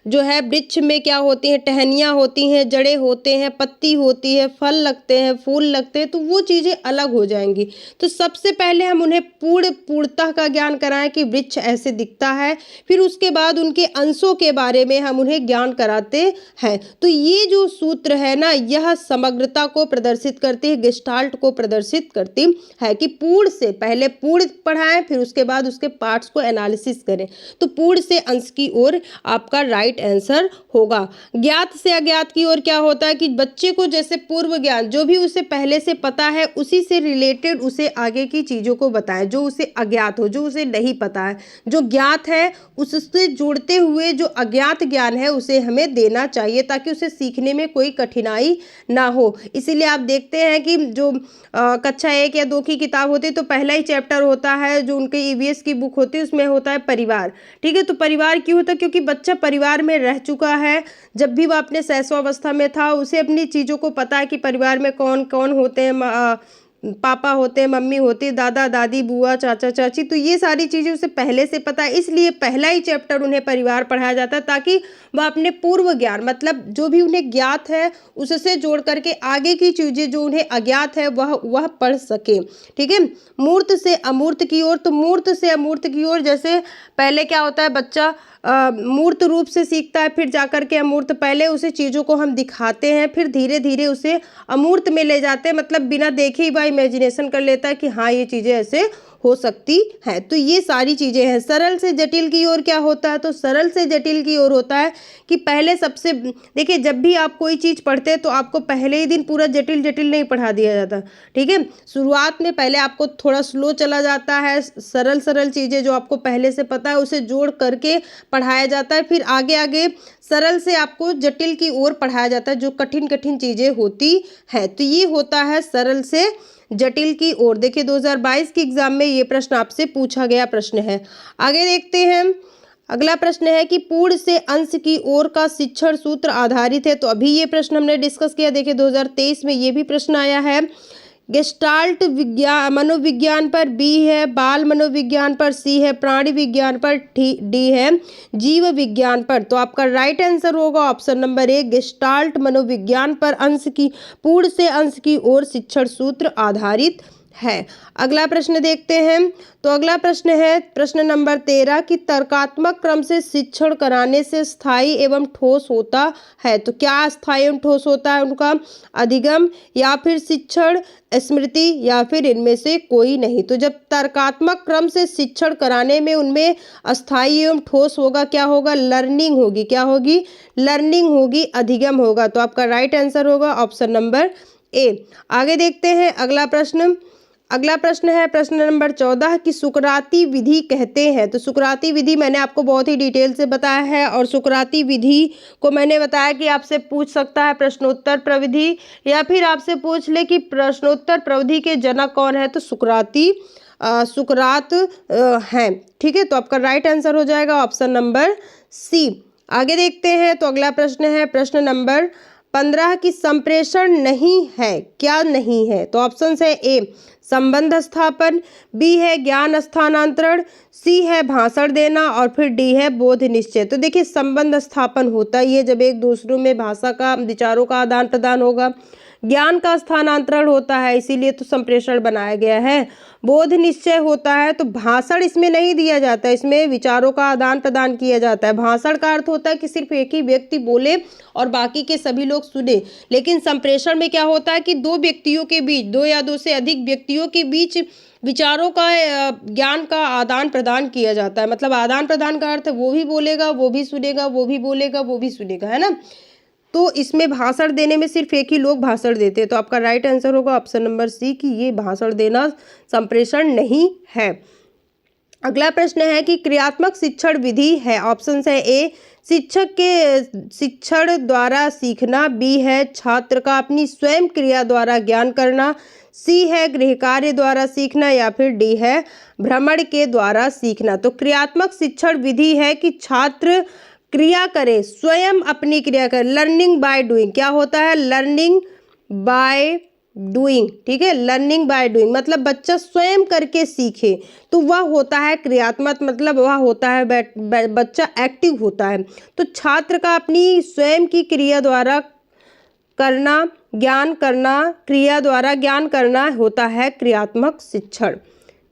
जो है वृक्ष में क्या होती हैं, टहनियाँ होती हैं, जड़ें होते हैं, पत्ती होती है, फल लगते हैं, फूल लगते हैं, तो वो चीज़ें अलग हो जाएंगी। तो सबसे पहले हम उन्हें पूर्णतः का ज्ञान कराएं कि वृक्ष ऐसे दिखता है, फिर उसके बाद उनके अंशों के बारे में हम उन्हें ज्ञान कराते हैं। तो ये जो सूत्र है ना, यह समग्रता को प्रदर्शित करती है, गेस्टाल्ट को प्रदर्शित करती है कि पूर्ण से पहले पूर्ण पढ़ाएं, फिर उसके बाद उसके पार्ट्स को एनालिसिस करें। तो पूर्ण से अंश की ओर आपका राइट आंसर होगा। ज्ञात से अज्ञात की ओर क्या होता है कि बच्चे को जैसे पूर्व ज्ञान जो भी उसे पहले से पता है उसी से रिलेटेड उसे आगे की चीज़ों को बताएं, जो उसे अज्ञात हो, जो उसे नहीं पता है। जो ज्ञात है उससे जोड़ते हुए जो अज्ञात ज्ञान है उसे हमें देना चाहिए ताकि उसे सीखने में कोई कठिनाई ना हो। इसीलिए आप देखते हैं कि जो कक्षा 1 या 2 की किताब होती है तो पहला ही चैप्टर होता है जो उनके ईवीएस की बुक होती है, उसमें होता है परिवार। ठीक है, तो परिवार क्यों होता है, क्योंकि बच्चा परिवार में रह चुका है। जब भी वह अपने शैशवावस्था में था उसे अपनी चीज़ों को पता है कि परिवार में कौन कौन होते हैं, पापा होते हैं, मम्मी होती है, दादा दादी, बुआ, चाचा चाची, तो ये सारी चीज़ें उसे पहले से पता है। इसलिए पहला ही चैप्टर उन्हें परिवार पढ़ाया जाता है ताकि वह अपने पूर्व ज्ञान मतलब जो भी उन्हें ज्ञात है उससे जोड़ करके आगे की चीज़ें जो उन्हें अज्ञात है वह पढ़ सके। ठीक है, मूर्त से अमूर्त की ओर, तो मूर्त से अमूर्त की ओर जैसे पहले क्या होता है, बच्चा मूर्त रूप से सीखता है, फिर जाकर के अमूर्त, पहले उसे चीज़ों को हम दिखाते हैं, फिर धीरे धीरे उसे अमूर्त में ले जाते हैं, मतलब बिना देखे ही वह इमेजिनेशन कर लेता है कि हाँ ये चीज़ें ऐसे हो सकती है। तो ये सारी चीज़ें हैं। सरल से जटिल की ओर क्या होता है, तो सरल से जटिल की ओर होता है कि पहले सबसे देखिए जब भी आप कोई चीज़ पढ़ते हैं तो आपको पहले ही दिन पूरा जटिल जटिल नहीं पढ़ा दिया जाता। ठीक है, शुरुआत में पहले आपको थोड़ा स्लो चला जाता है, सरल सरल चीज़ें जो आपको पहले से पता है उसे जोड़ करके पढ़ाया जाता है, फिर आगे आगे सरल से आपको जटिल की ओर पढ़ाया जाता है जो कठिन कठिन चीज़ें होती हैं। तो ये होता है सरल से जटिल की ओर। देखिए 2022 के एग्जाम में ये प्रश्न आपसे पूछा गया प्रश्न है। आगे देखते हैं, अगला प्रश्न है कि पूर्ण से अंश की ओर का शिक्षण सूत्र आधारित है। तो अभी ये प्रश्न हमने डिस्कस किया। देखिए 2023 में ये भी प्रश्न आया है। गेस्टाल्ट विज्ञान मनोविज्ञान पर बी है, बाल मनोविज्ञान पर सी है, प्राणी विज्ञान पर डी है, जीव विज्ञान पर। तो आपका राइट आंसर होगा ऑप्शन नंबर ए, गेस्टाल्ट मनोविज्ञान पर अंश की पूर्ण से अंश की ओर शिक्षण सूत्र आधारित है। अगला प्रश्न देखते हैं। तो अगला प्रश्न है प्रश्न नंबर 13 कि तर्कात्मक क्रम से शिक्षण कराने से स्थायी एवं ठोस होता है। तो क्या स्थायी एवं ठोस होता है उनका? अधिगम या फिर शिक्षण, स्मृति या फिर इनमें से कोई नहीं। तो जब तर्कात्मक क्रम से शिक्षण कराने में उनमें स्थायी एवं ठोस होगा, क्या होगा? लर्निंग होगी। क्या होगी? लर्निंग होगी, अधिगम होगा। तो आपका राइट आंसर होगा ऑप्शन नंबर ए। आगे देखते हैं अगला प्रश्न। अगला प्रश्न है प्रश्न नंबर 14 कि सुकराती विधि कहते हैं। तो सुकराती विधि मैंने आपको बहुत ही डिटेल से बताया है और सुकराती विधि को मैंने बताया कि आपसे पूछ सकता है प्रश्नोत्तर प्रविधि, या फिर आपसे पूछ ले कि प्रश्नोत्तर प्रविधि के जनक कौन है। तो सुकरात हैं। ठीक है, तो आपका राइट आंसर हो जाएगा ऑप्शन नंबर सी। आगे देखते हैं। तो अगला प्रश्न है प्रश्न नंबर 15 की संप्रेषण नहीं है। क्या नहीं है? तो ऑप्शन है ए संबंध स्थापन, बी है ज्ञान स्थानांतरण, सी है भाषण देना और फिर डी है बोध निश्चय। तो देखिए संबंध स्थापन होता ही है जब एक दूसरों में भाषा का, विचारों का आदान प्रदान होगा। ज्ञान का स्थानांतरण होता है, इसीलिए तो संप्रेषण बनाया गया है। बोध निश्चय होता है, तो भाषण इसमें नहीं दिया जाता, इसमें विचारों का आदान प्रदान किया जाता है। भाषण का अर्थ होता है कि सिर्फ एक ही व्यक्ति बोले और बाकी के सभी लोग सुने, लेकिन संप्रेषण में क्या होता है कि दो व्यक्तियों के बीच, दो या दो से अधिक व्यक्तियों के बीच विचारों का, ज्ञान का आदान प्रदान किया जाता है। मतलब आदान प्रदान का अर्थ है वो भी बोलेगा, वो भी सुनेगा, वो भी बोलेगा, वो भी सुनेगा, है ना। तो इसमें भाषण देने में सिर्फ एक ही लोग भाषण देते हैं। तो आपका राइट आंसर होगा ऑप्शन नंबर सी कि ये भाषण देना संप्रेषण नहीं है। अगला प्रश्न है कि क्रियात्मक शिक्षण विधि है। ऑप्शन है ए शिक्षक के शिक्षण द्वारा सीखना, बी है छात्र का अपनी स्वयं क्रिया द्वारा ज्ञान करना, सी है गृह कार्य द्वारा सीखना या फिर डी है भ्रमण के द्वारा सीखना। तो क्रियात्मक शिक्षण विधि है कि छात्र क्रिया करे, स्वयं अपनी क्रिया करे। लर्निंग बाय डूइंग क्या होता है? Learning by doing. ठीक है, लर्निंग बाय डूइंग मतलब बच्चा स्वयं करके सीखे, तो वह होता है क्रियात्मक, मतलब वह होता है बच्चा एक्टिव होता है। तो छात्र का अपनी स्वयं की क्रिया द्वारा करना, ज्ञान करना, क्रिया द्वारा ज्ञान करना होता है क्रियात्मक शिक्षण।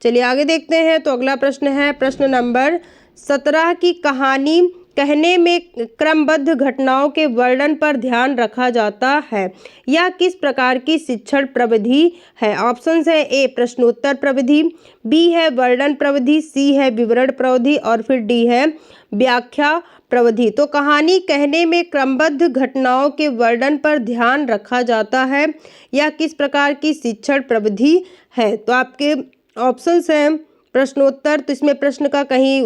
चलिए आगे देखते हैं। तो अगला प्रश्न है प्रश्न नंबर 17 की कहानी कहने में क्रमबद्ध घटनाओं के वर्णन पर ध्यान रखा जाता है। यह किस प्रकार की शिक्षण प्रविधि है? ऑप्शंस है ए प्रश्नोत्तर प्रविधि, बी है वर्णन प्रविधि, सी है विवरण प्रविधि और फिर डी है व्याख्या प्रविधि। तो कहानी कहने में क्रमबद्ध घटनाओं के वर्णन पर ध्यान रखा जाता है। यह किस प्रकार की शिक्षण प्रविधि है? तो आपके ऑप्शंस हैं प्रश्नोत्तर, तो इसमें प्रश्न का कहीं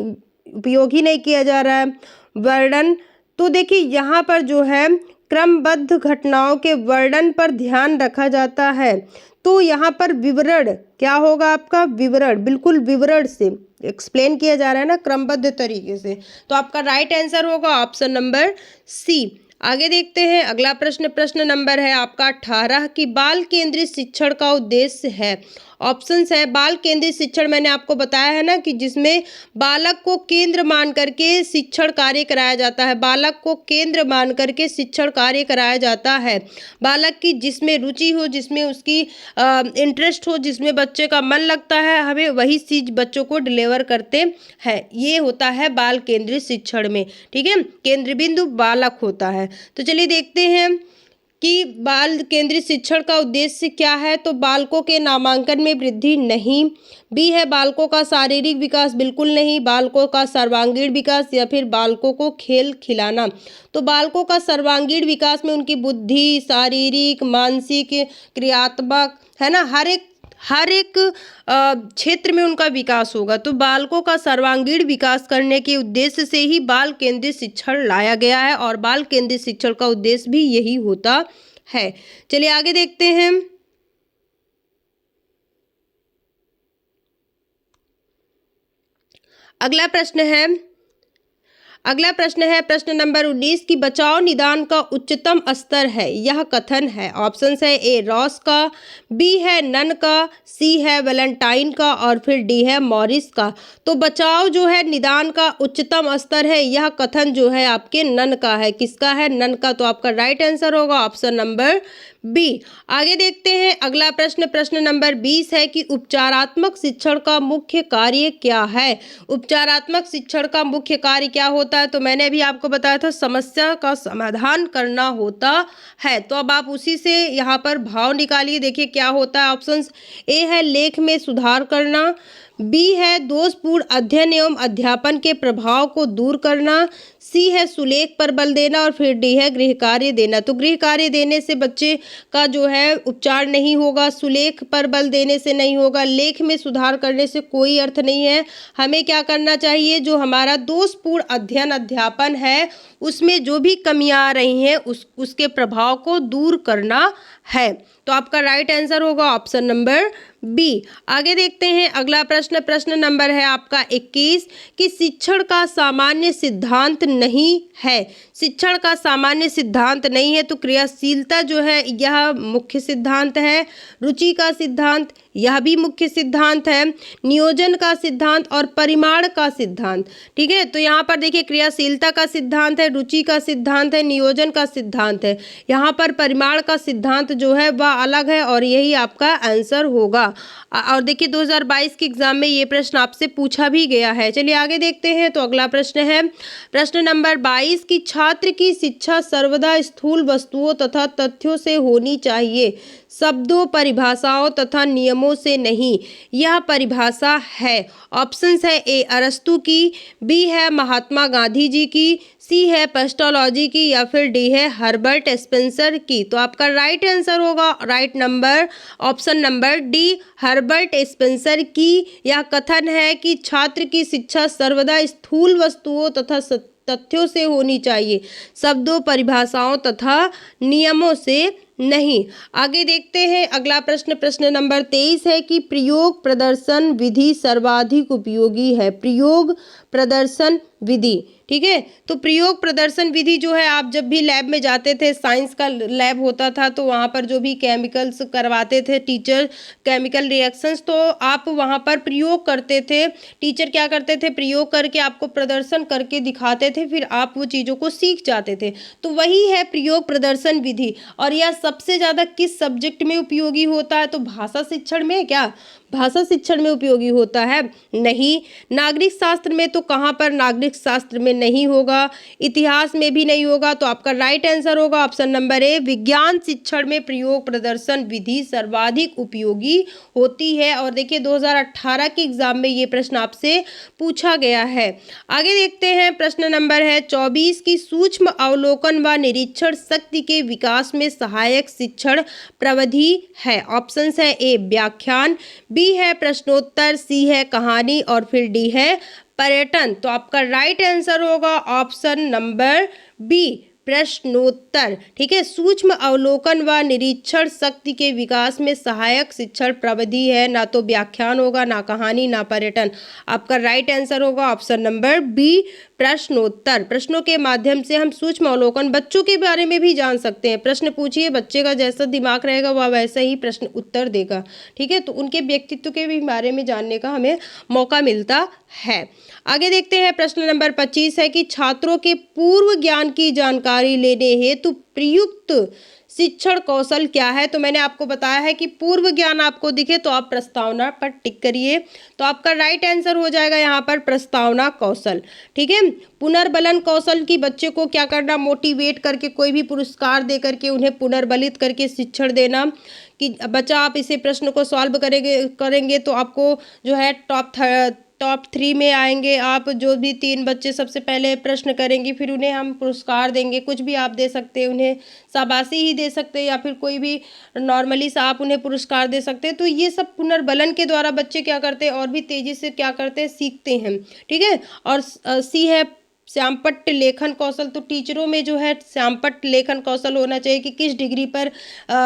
उपयोग ही नहीं किया जा रहा है। वर्णन, तो देखिए यहाँ पर जो है क्रमबद्ध घटनाओं के वर्णन पर ध्यान रखा जाता है, तो यहाँ पर विवरण क्या होगा आपका? विवरण, बिल्कुल विवरण से एक्सप्लेन किया जा रहा है ना क्रमबद्ध तरीके से। तो आपका राइट आंसर होगा ऑप्शन नंबर सी। आगे देखते हैं अगला प्रश्न। प्रश्न नंबर है आपका 18 कि बाल केंद्रित शिक्षण का उद्देश्य है। ऑप्शंस है बाल केंद्रित शिक्षण, मैंने आपको बताया है ना कि जिसमें बालक को केंद्र मान करके शिक्षण कार्य कराया जाता है। बालक को केंद्र मान करके शिक्षण कार्य कराया जाता है। बालक की जिसमें रुचि हो, जिसमें उसकी इंटरेस्ट हो, जिसमें बच्चे का मन लगता है, हमें वही चीज बच्चों को डिलीवर करते हैं। ये होता है बाल केंद्रित शिक्षण में। ठीक है, केंद्र बिंदु बालक होता है। तो चलिए देखते हैं कि बाल केंद्रित शिक्षण का उद्देश्य क्या है। तो बालकों के नामांकन में वृद्धि नहीं, बी है बालकों का शारीरिक विकास बिल्कुल नहीं, बालकों का सर्वांगीण विकास या फिर बालकों को खेल खिलाना। तो बालकों का सर्वांगीण विकास में उनकी बुद्धि, शारीरिक, मानसिक, क्रियात्मक, है ना, हर एक क्षेत्र में उनका विकास होगा। तो बालकों का सर्वांगीण विकास करने के उद्देश्य से ही बाल केंद्रित शिक्षण लाया गया है और बाल केंद्रित शिक्षण का उद्देश्य भी यही होता है। चलिए आगे देखते हैं। अगला प्रश्न है अगला प्रश्न है प्रश्न नंबर 19 की बचाव निदान का उच्चतम स्तर है, यह कथन है। ऑप्शन है ए रॉस का, बी है नन का, सी है वैलेंटाइन का और फिर डी है मॉरिस का। तो बचाव जो है निदान का उच्चतम स्तर है, यह कथन जो है आपके नन का है। किसका है? नन का। तो आपका राइट आंसर होगा ऑप्शन नंबर बी। आगे देखते हैं अगला प्रश्न, प्रश्न नंबर 20 है कि उपचारात्मक शिक्षण का मुख्य कार्य क्या है। उपचारात्मक शिक्षण का मुख्य कार्य क्या होता है? तो मैंने भी आपको बताया था समस्या का समाधान करना होता है। तो अब आप उसी से यहाँ पर भाव निकालिए, देखिए क्या होता है। ऑप्शंस ए है लेख में सुधार करना, बी है दोषपूर्ण अध्ययन एवं अध्यापन के प्रभाव को दूर करना, सी है सुलेख पर बल देना और फिर डी है गृह कार्य देना। तो गृह कार्य देने से बच्चे का जो है उपचार नहीं होगा, सुलेख पर बल देने से नहीं होगा, लेख में सुधार करने से कोई अर्थ नहीं है। हमें क्या करना चाहिए? जो हमारा दोषपूर्ण अध्ययन अध्यापन है उसमें जो भी कमियां आ रही हैं उसके प्रभाव को दूर करना है। तो आपका राइट आंसर होगा ऑप्शन नंबर बी। आगे देखते हैं अगला प्रश्न, प्रश्न नंबर है आपका 21 कि शिक्षण का सामान्य सिद्धांत नहीं है। शिक्षण का सामान्य सिद्धांत नहीं है तो क्रियाशीलता जो है यह मुख्य सिद्धांत है, रुचि का सिद्धांत यह भी मुख्य सिद्धांत है, नियोजन का सिद्धांत और परिमाण का सिद्धांत। ठीक है, तो यहाँ पर देखिए क्रियाशीलता का सिद्धांत है, रुचि का सिद्धांत है, नियोजन का सिद्धांत है। यहाँ पर परिमाण का सिद्धांत जो है वह अलग है और यही आपका आंसर होगा। और देखिए 2022 के एग्जाम में ये प्रश्न आपसे पूछा भी गया है। चलिए आगे देखते हैं। तो अगला प्रश्न है प्रश्न नंबर 22 की छात्र की शिक्षा सर्वदा स्थूल वस्तुओं तथा तथ्यों से होनी चाहिए, शब्दों परिभाषाओं तथा नियमों से नहीं। यह परिभाषा है। ऑप्शंस है ए अरस्तु की, बी है महात्मा गांधी जी की, सी है पेस्टोलॉजी की या फिर डी है हर्बर्ट स्पेंसर की। तो आपका राइट आंसर होगा right number option number D Herbert Spencer की। यह कथन है कि छात्र की शिक्षा सर्वदा स्थूल वस्तुओं तथा तथ्यों से होनी चाहिए, शब्दों परिभाषाओं तथा नियमों से नहीं। आगे देखते हैं अगला प्रश्न, प्रश्न नंबर 23 है कि प्रयोग प्रदर्शन विधि सर्वाधिक उपयोगी है। प्रयोग प्रदर्शन विधि, ठीक है। तो प्रयोग प्रदर्शन विधि जो है आप जब भी लैब में जाते थे, साइंस का लैब होता था तो वहाँ पर जो भी केमिकल्स करवाते थे टीचर, केमिकल रिएक्शंस, तो आप वहाँ पर प्रयोग करते थे। टीचर क्या करते थे? प्रयोग करके आपको प्रदर्शन करके दिखाते थे, फिर आप वो चीज़ों को सीख जाते थे। तो वही है प्रयोग प्रदर्शन विधि। और यह सबसे ज़्यादा किस सब्जेक्ट में उपयोगी होता है? तो भाषा शिक्षण में। क्या भाषा शिक्षण में उपयोगी होता है? नहीं। नागरिक शास्त्र में? तो कहाँ पर? नागरिक शास्त्र में नहीं होगा, इतिहास में भी नहीं होगा। तो आपका राइट आंसर होगा ऑप्शन नंबर ए विज्ञान शिक्षण में प्रयोग प्रदर्शन विधि सर्वाधिक उपयोगी होती है। और देखिए 2018 के एग्जाम में ये प्रश्न आपसे पूछा गया है। आगे देखते हैं प्रश्न नंबर है 24 की सूक्ष्म अवलोकन व निरीक्षण शक्ति के विकास में सहायक शिक्षण प्रविधि है। ऑप्शंस है ए व्याख्यान, बी है प्रश्नोत्तर, सी है कहानी और फिर डी है पर्यटन। तो आपका राइट आंसर होगा ऑप्शन नंबर बी प्रश्नोत्तर। ठीक है, सूक्ष्म अवलोकन व निरीक्षण शक्ति के विकास में सहायक शिक्षण प्रविधि है, ना तो व्याख्यान होगा, ना कहानी, ना पर्यटन। आपका राइट आंसर होगा ऑप्शन नंबर बी प्रश्नोत्तर। प्रश्नों के माध्यम से हम सूक्ष्म अवलोकन, बच्चों के बारे में भी जान सकते हैं। प्रश्न पूछिए, बच्चे का जैसा दिमाग रहेगा वह वैसा ही प्रश्न उत्तर देगा। ठीक है, तो उनके व्यक्तित्व के भी बारे में जानने का हमें मौका मिलता है। आगे देखते हैं प्रश्न नंबर 25 है कि छात्रों के पूर्व ज्ञान की जानकारी लेने हेतु प्रयुक्त शिक्षण कौशल क्या है। तो मैंने आपको बताया है कि पूर्व ज्ञान आपको दिखे तो आप प्रस्तावना पर टिक करिए। तो आपका राइट आंसर हो जाएगा यहाँ पर प्रस्तावना कौशल। ठीक है, पुनर्बलन कौशल की बच्चे को क्या करना? मोटिवेट करके, कोई भी पुरस्कार दे करके उन्हें पुनर्बलित करके शिक्षण देना कि बच्चा आप इसे प्रश्न को सॉल्व करेंगे तो आपको जो है टॉप 3 में आएंगे आप। जो भी 3 बच्चे सबसे पहले प्रश्न करेंगे फिर उन्हें हम पुरस्कार देंगे। कुछ भी आप दे सकते हैं, उन्हें शाबाशी ही दे सकते हैं या फिर कोई भी नॉर्मली सा आप उन्हें पुरस्कार दे सकते हैं। तो ये सब पुनर्बलन के द्वारा बच्चे क्या करते हैं और भी तेजी से क्या करते हैं? सीखते हैं। ठीक है, और सी है श्यामपट्ट लेखन कौशल, तो टीचरों में जो है श्यामपट्ट लेखन कौशल होना चाहिए कि किस डिग्री पर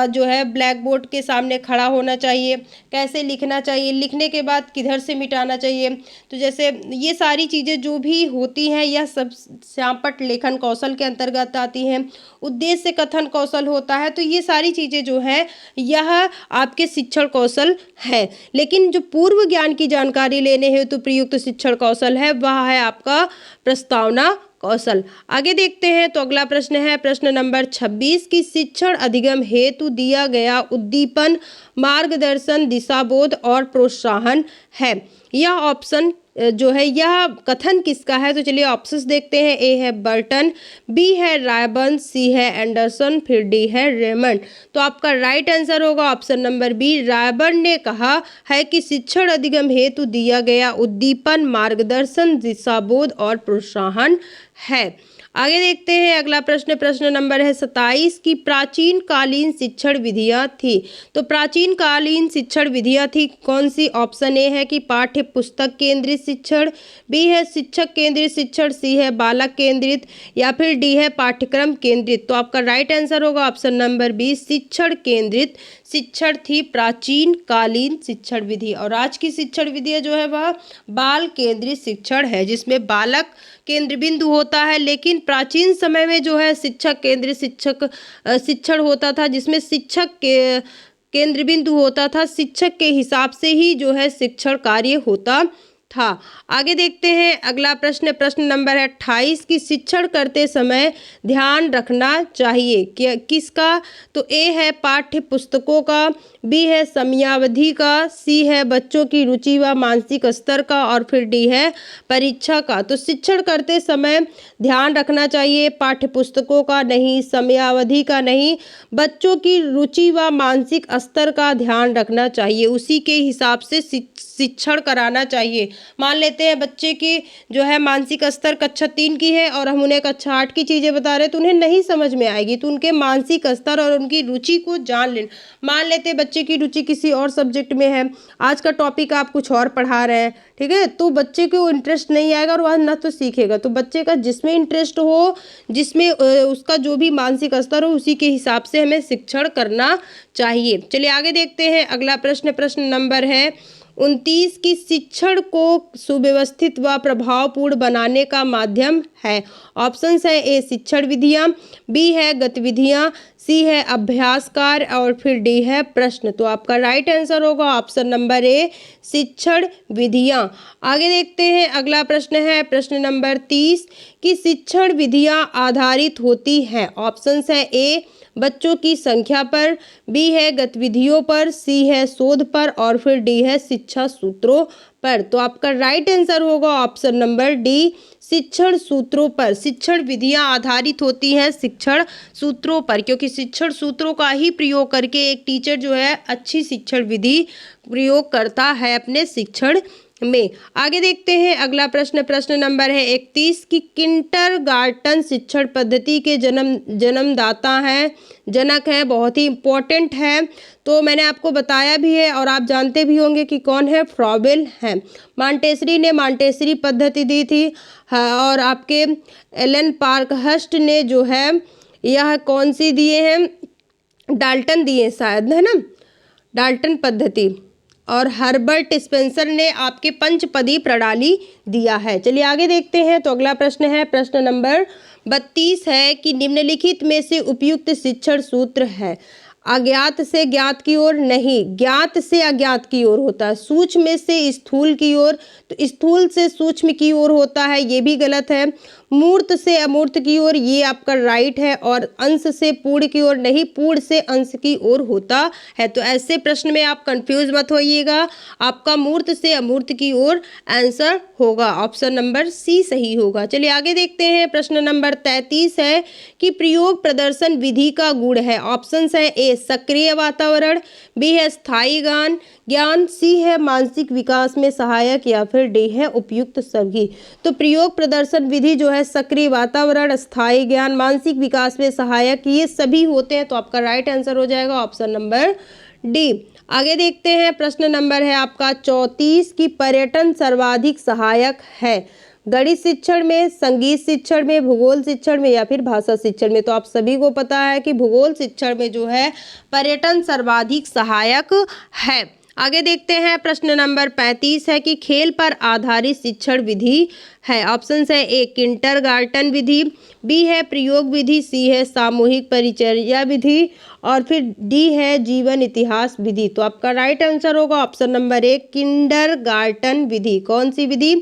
जो है ब्लैक बोर्ड के सामने खड़ा होना चाहिए, कैसे लिखना चाहिए, लिखने के बाद किधर से मिटाना चाहिए। तो जैसे ये सारी चीज़ें जो भी होती हैं यह सब श्यामपट्ट लेखन कौशल के अंतर्गत आती हैं। उद्देश्य कथन कौशल होता है, तो ये सारी चीज़ें जो है यह आपके शिक्षण कौशल है। लेकिन जो पूर्व ज्ञान की जानकारी लेने हेतु प्रयुक्त शिक्षण कौशल है वह है आपका प्रस्तावना कौशल। आगे देखते हैं, तो अगला प्रश्न है प्रश्न नंबर 26 की शिक्षण अधिगम हेतु दिया गया उद्दीपन, मार्गदर्शन, दिशाबोध और प्रोत्साहन है। यह ऑप्शन जो है यह कथन किसका है? तो चलिए ऑप्शंस देखते हैं। ए है बर्टन, बी है रायबर्न, सी है एंडरसन, फिर डी है रेमंड। तो आपका राइट आंसर होगा ऑप्शन नंबर बी। रायबर्न ने कहा है कि शिक्षण अधिगम हेतु दिया गया उद्दीपन, मार्गदर्शन, दिशाबोध और प्रोत्साहन है। आगे देखते हैं अगला प्रश्न, प्रश्न नंबर है 27 की प्राचीन कालीन शिक्षण विधियां थी। तो प्राचीन कालीन शिक्षण विधियां थी कौन सी? ऑप्शन ए है कि पाठ्य पुस्तक केंद्रित शिक्षण, बी है शिक्षक केंद्रित शिक्षण, सी है बालक केंद्रित, या फिर डी है पाठ्यक्रम केंद्रित। तो आपका राइट आंसर होगा ऑप्शन नंबर बी, शिक्षण केंद्रित शिक्षण थी प्राचीन कालीन शिक्षण विधि। और आज की शिक्षण विधि जो है वह बाल केंद्रित शिक्षण है, जिसमें बालक केंद्र बिंदु होता है। लेकिन प्राचीन समय में जो है शिक्षक केंद्रित शिक्षण होता था, जिसमें शिक्षक के केंद्र बिंदु होता था, शिक्षक के हिसाब से ही जो है शिक्षण कार्य होता था। आगे देखते हैं अगला प्रश्न, प्रश्न नंबर है 28 की शिक्षण करते समय ध्यान रखना चाहिए किसका? तो ए है पाठ्य पुस्तकों का, बी है समयावधि का, सी है बच्चों की रुचि व मानसिक स्तर का, और फिर डी है परीक्षा का। तो शिक्षण करते समय ध्यान रखना चाहिए पाठ्य पुस्तकों का नहीं, समयावधि का नहीं, बच्चों की रुचि व मानसिक स्तर का ध्यान रखना चाहिए। उसी के हिसाब से शिक्षण कराना चाहिए। मान लेते हैं बच्चे की जो है मानसिक स्तर कक्षा 3 की है और हम उन्हें कक्षा 8 की चीज़ें बता रहे हैं तो उन्हें नहीं समझ में आएगी, तो उनके मानसिक स्तर और उनकी रुचि को जान लें। मान लेते हैं बच्चे की रुचि किसी और सब्जेक्ट में है, आज का टॉपिक आप कुछ और पढ़ा रहे हैं, ठीक है, तो बच्चे को इंटरेस्ट नहीं आएगा और वह ना तो सीखेगा। तो बच्चे का जिसमें इंटरेस्ट हो, जिसमें उसका जो भी मानसिक स्तर हो, उसी के हिसाब से हमें शिक्षण करना चाहिए। चलिए आगे देखते हैं अगला प्रश्न, प्रश्न नंबर है 29 की शिक्षण को सुव्यवस्थित व प्रभावपूर्ण बनाने का माध्यम है। ऑप्शंस है ए शिक्षण विधियाँ, बी है गतिविधियाँ, सी है अभ्यास कार्य, और फिर डी है प्रश्न। तो आपका राइट आंसर होगा ऑप्शन नंबर ए शिक्षण विधियाँ। आगे देखते हैं अगला प्रश्न है प्रश्न नंबर 30 की शिक्षण विधियाँ आधारित होती हैं। ऑप्शंस है ए बच्चों की संख्या पर, बी है गतिविधियों पर, सी है शोध पर, और फिर डी है शिक्षा सूत्रों पर। तो आपका राइट आंसर होगा ऑप्शन नंबर डी शिक्षण सूत्रों पर। शिक्षण विधियां आधारित होती हैं शिक्षण सूत्रों पर, क्योंकि शिक्षण सूत्रों का ही प्रयोग करके एक टीचर जो है अच्छी शिक्षण विधि प्रयोग करता है अपने शिक्षण में। आगे देखते हैं अगला प्रश्न, प्रश्न नंबर है 31 की किंडरगार्टन शिक्षण पद्धति के जन्मदाता हैं, जनक है, बहुत ही इम्पोर्टेंट है। तो मैंने आपको बताया भी है और आप जानते भी होंगे कि कौन है, फ्रॉबेल है। मॉन्टेसरी ने मॉन्टेसरी पद्धति दी थी, और आपके एलन पार्कहर्स्ट ने जो है यह कौन सी दिए हैं, डाल्टन दिए शायद, है ना, डाल्टन पद्धति। और हर्बर्ट स्पेंसर ने आपके पंचपदी प्रणाली दिया है। चलिए आगे देखते हैं, तो अगला प्रश्न है प्रश्न नंबर 32 है कि निम्नलिखित में से उपयुक्त शिक्षण सूत्र है। अज्ञात से ज्ञात की ओर नहीं, ज्ञात से अज्ञात की ओर होता है। सूक्ष्म से स्थूल की ओर, तो स्थूल से सूक्ष्म की ओर होता है, ये भी गलत है। मूर्त से अमूर्त की ओर, ये आपका राइट है। और अंश से पूर्ण की ओर नहीं, पूर्ण से अंश की ओर होता है। तो ऐसे प्रश्न में आप कंफ्यूज मत होइएगा, आपका मूर्त से अमूर्त की ओर आंसर होगा, ऑप्शन नंबर सी सही होगा। चलिए आगे देखते हैं, प्रश्न नंबर 33 है कि प्रयोग प्रदर्शन विधि का गुण है। ऑप्शन है ए सक्रिय वातावरण, बी है स्थायी ज्ञान, सी है मानसिक विकास में सहायक, या फिर डी है उपयुक्त सभी। तो प्रयोग प्रदर्शन विधि जो है सक्रिय वातावरण, स्थायी ज्ञान, मानसिक विकास में सहायक, ये सभी होते हैं। तो आपका राइट आंसर हो जाएगा ऑप्शन नंबर डी। आगे देखते हैं, प्रश्न नंबर है आपका 34 की पर्यटन सर्वाधिक सहायक है। गणित शिक्षण में, संगीत शिक्षण में, भूगोल शिक्षण में या फिर भाषा शिक्षण में। तो आप सभी को पता है कि भूगोल शिक्षण में जो है पर्यटन सर्वाधिक सहायक है। आगे देखते हैं, प्रश्न नंबर 35 है कि खेल पर आधारित शिक्षण विधि है। ऑप्शन है ए किंडरगार्टन विधि, बी है प्रयोग विधि, सी है सामूहिक परिचर्या विधि और फिर डी है जीवन इतिहास विधि। तो आपका राइट आंसर होगा ऑप्शन नंबर ए किंडरगार्टन विधि। कौन सी विधि?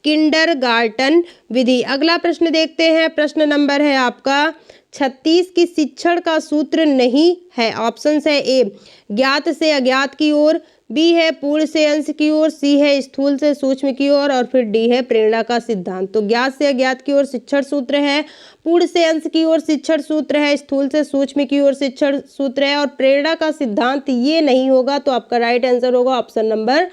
किंडरगार्टन विधि। अगला प्रश्न देखते हैं, प्रश्न नंबर है आपका 36 की शिक्षण का सूत्र नहीं है। ऑप्शन है ए ज्ञात से अज्ञात की ओर, बी है पूर्ण से अंश की ओर, सी है स्थूल से सूक्ष्म की ओर और फिर डी है प्रेरणा का सिद्धांत। तो ज्ञात से अज्ञात की ओर शिक्षण सूत्र है, पूर्ण से अंश की ओर शिक्षण सूत्र है, स्थूल से सूक्ष्म की ओर शिक्षण सूत्र है और प्रेरणा का सिद्धांत ये नहीं होगा। तो आपका राइट आंसर होगा ऑप्शन नंबर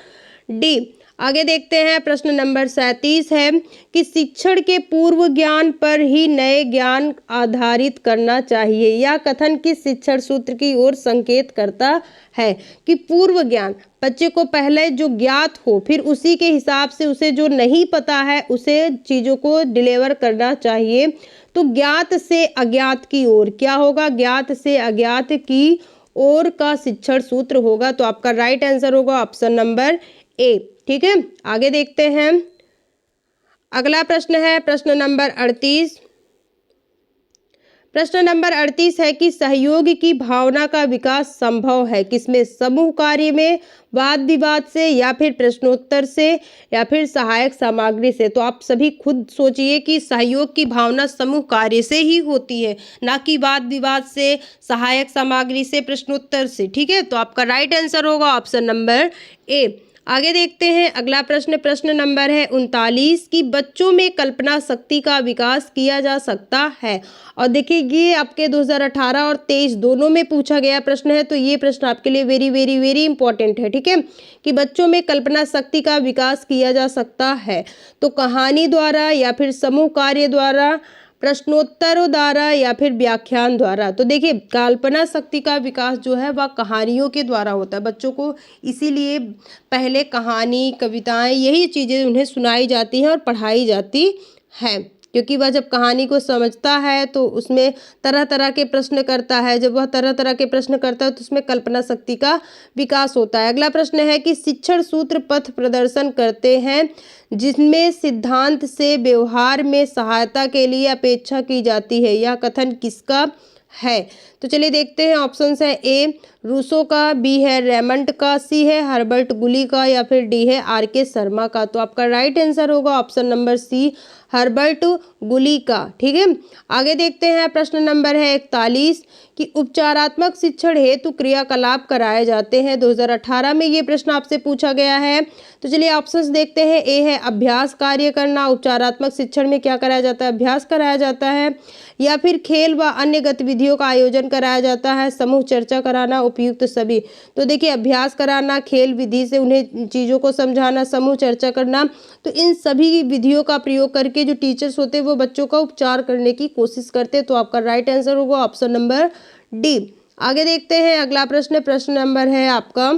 डी। आगे देखते हैं, प्रश्न नंबर 37 है कि शिक्षण के पूर्व ज्ञान पर ही नए ज्ञान आधारित करना चाहिए। यह कथन किस शिक्षण सूत्र की ओर संकेत करता है? कि पूर्व ज्ञान, बच्चे को पहले जो ज्ञात हो फिर उसी के हिसाब से उसे जो नहीं पता है उसे चीज़ों को डिलीवर करना चाहिए। तो ज्ञात से अज्ञात की ओर क्या होगा? ज्ञात से अज्ञात की ओर का शिक्षण सूत्र होगा। तो आपका राइट आंसर होगा ऑप्शन नंबर ए। ठीक है, आगे देखते हैं, अगला प्रश्न है प्रश्न नंबर 38। प्रश्न नंबर 38 है कि सहयोग की भावना का विकास संभव है किसमें? समूह कार्य में, वाद विवाद से या फिर प्रश्नोत्तर से या फिर सहायक सामग्री से। तो आप सभी खुद सोचिए कि सहयोग की भावना समूह कार्य से ही होती है, ना कि वाद विवाद से, सहायक सामग्री से, प्रश्नोत्तर से। ठीक है, तो आपका राइट आंसर होगा ऑप्शन नंबर ए। आगे देखते हैं, अगला प्रश्न, प्रश्न नंबर है 39 कि बच्चों में कल्पना शक्ति का विकास किया जा सकता है। और देखिए ये आपके 2018 और 23 दोनों में पूछा गया प्रश्न है, तो ये प्रश्न आपके लिए वेरी वेरी वेरी इंपॉर्टेंट है। ठीक है, कि बच्चों में कल्पना शक्ति का विकास किया जा सकता है तो कहानी द्वारा या फिर समूह कार्य द्वारा, प्रश्नोत्तरों द्वारा या फिर व्याख्यान द्वारा। तो देखिए कल्पना शक्ति का विकास जो है वह कहानियों के द्वारा होता है। बच्चों को इसीलिए पहले कहानी, कविताएं, यही चीज़ें उन्हें सुनाई जाती हैं और पढ़ाई जाती हैं, क्योंकि वह जब कहानी को समझता है तो उसमें तरह तरह के प्रश्न करता है। जब वह तरह तरह के प्रश्न करता है तो उसमें कल्पना शक्ति का विकास होता है। अगला प्रश्न है कि शिक्षण सूत्र पथ प्रदर्शन करते हैं जिसमें सिद्धांत से व्यवहार में सहायता के लिए अपेक्षा की जाती है। यह कथन किसका है? तो चलिए देखते हैं, ऑप्शन है ए रूसो का, बी है रेमंड का, सी है हर्बर्ट गुली का या फिर डी है आर.के. शर्मा का। तो आपका राइट आंसर होगा ऑप्शन नंबर सी हर्बर्ट गुली का। ठीक है, आगे देखते हैं, प्रश्न नंबर है 41 कि उपचारात्मक शिक्षण हेतु क्रियाकलाप कराए जाते हैं। 2018 में ये प्रश्न आपसे पूछा गया है। तो चलिए ऑप्शंस देखते हैं, ए है अभ्यास कार्य करना, उपचारात्मक शिक्षण में क्या कराया जाता है? अभ्यास कराया जाता है। या फिर खेल व अन्य गतिविधियों का आयोजन कराया जाता है, समूह चर्चा कराना, उपयुक्त सभी। तो देखिए अभ्यास कराना, खेल विधि से उन्हें चीज़ों को समझाना, समूह चर्चा करना, तो इन सभी विधियों का प्रयोग करके जो टीचर्स होते हैं वो बच्चों का उपचार करने की कोशिश करते हैं। तो आपका राइट आंसर होगा ऑप्शन नंबर डी। आगे देखते हैं, अगला प्रश्न, प्रश्न नंबर है आपका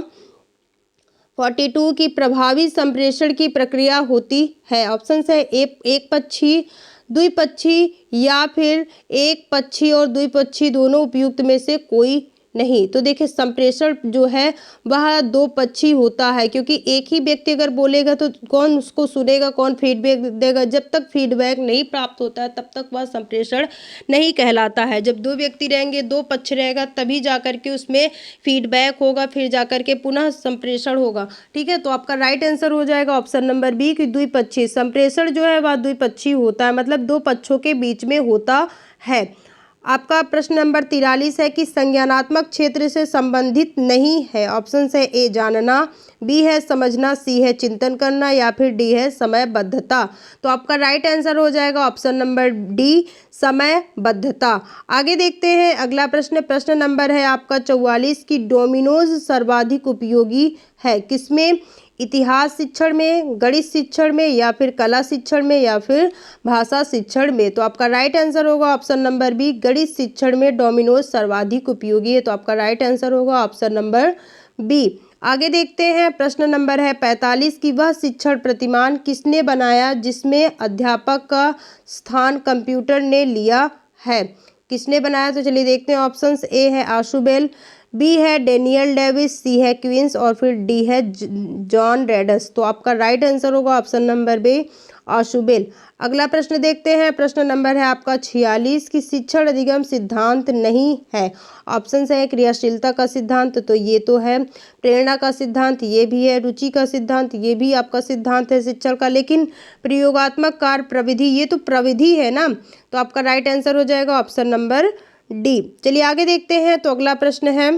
42 की प्रभावी संप्रेषण की प्रक्रिया होती है। ऑप्शन है एक पक्षी, द्विपक्षी या फिर एक पक्षी और द्विपक्षी दोनों उपयुक्त में से कोई नहीं। तो देखिए संप्रेषण जो है वह दो पक्षी होता है, क्योंकि एक ही व्यक्ति अगर बोलेगा तो कौन उसको सुनेगा, कौन फीडबैक देगा? जब तक फीडबैक नहीं प्राप्त होता है तब तक वह संप्रेषण नहीं कहलाता है। जब दो व्यक्ति रहेंगे, दो पक्ष रहेगा, तभी जाकर के उसमें फीडबैक होगा, फिर जाकर के पुनः संप्रेषण होगा। ठीक है, तो आपका राइट आंसर हो जाएगा ऑप्शन नंबर बी कि द्विपक्षी। संप्रेषण जो है वह द्विपक्षी होता है, मतलब दो पक्षों के बीच में होता है। आपका प्रश्न नंबर 43 है कि संज्ञानात्मक क्षेत्र से संबंधित नहीं है। ऑप्शन है ए जानना, बी है समझना, सी है चिंतन करना या फिर डी है समयबद्धता। तो आपका राइट आंसर हो जाएगा ऑप्शन नंबर डी समयबद्धता। आगे देखते हैं, अगला प्रश्न, प्रश्न नंबर है आपका 44 की डोमिनोज सर्वाधिक उपयोगी है किसमें? इतिहास शिक्षण में, गणित शिक्षण में या फिर कला शिक्षण में या फिर भाषा शिक्षण में। तो आपका राइट आंसर होगा ऑप्शन नंबर बी, गणित शिक्षण में डोमिनोज सर्वाधिक उपयोगी है। तो आपका राइट आंसर होगा ऑप्शन नंबर बी। आगे देखते हैं, प्रश्न नंबर है 45 की वह शिक्षण प्रतिमान किसने बनाया जिसमें अध्यापक का स्थान कंप्यूटर ने लिया है। किसने बनाया, तो चलिए देखते हैं। ऑप्शंस ए है आशुबेल, बी है डेनियल डेविस, सी है क्वींस और फिर डी है जॉन रेडस। तो आपका राइट आंसर होगा ऑप्शन नंबर बी, आशुबेल। अगला प्रश्न देखते हैं, प्रश्न नंबर है आपका 46 की शिक्षण अधिगम सिद्धांत नहीं है। ऑप्शंस है क्रियाशीलता का सिद्धांत, तो ये तो है, प्रेरणा का सिद्धांत ये भी है, रुचि का सिद्धांत ये भी आपका सिद्धांत है शिक्षण का, लेकिन प्रयोगात्मक कार्य प्रविधि ये तो प्रविधि है ना, तो आपका राइट आंसर हो जाएगा ऑप्शन नंबर डी। चलिए आगे देखते हैं, तो अगला प्रश्न है,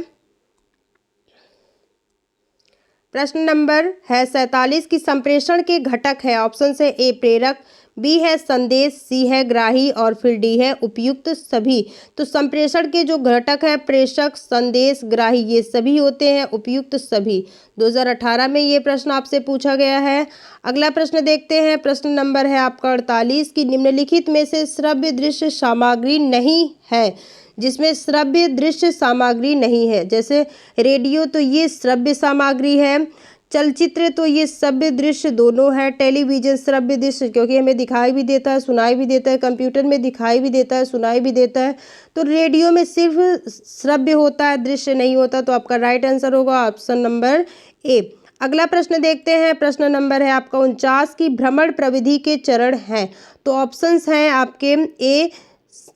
प्रश्न नंबर है 47 की संप्रेषण के घटक है। ऑप्शन है ए प्रेरक, बी है संदेश, सी है ग्राही और फिर डी है उपयुक्त सभी। तो संप्रेषण के जो घटक है प्रेषक, संदेश, ग्राही ये सभी होते हैं उपयुक्त सभी। 2018 में ये प्रश्न आपसे पूछा गया है। अगला प्रश्न देखते हैं, प्रश्न नंबर है आपका 48 की निम्नलिखित में से श्रव्य दृश्य सामग्री नहीं है। जिसमें श्रव्य दृश्य सामग्री नहीं है, जैसे रेडियो तो ये श्रव्य सामग्री है, चलचित्र तो ये श्रव्य दृश्य दोनों है, टेलीविजन श्रव्य दृश्य क्योंकि हमें दिखाई भी देता है सुनाई भी देता है, कंप्यूटर में दिखाई भी देता है सुनाई भी देता है, तो रेडियो में सिर्फ श्रव्य होता है दृश्य नहीं होता। तो आपका राइट आंसर होगा ऑप्शन नंबर ए। अगला प्रश्न देखते हैं, प्रश्न नंबर है आपका 49 की भ्रमण प्रविधि के चरण हैं। तो ऑप्शंस हैं आपके ए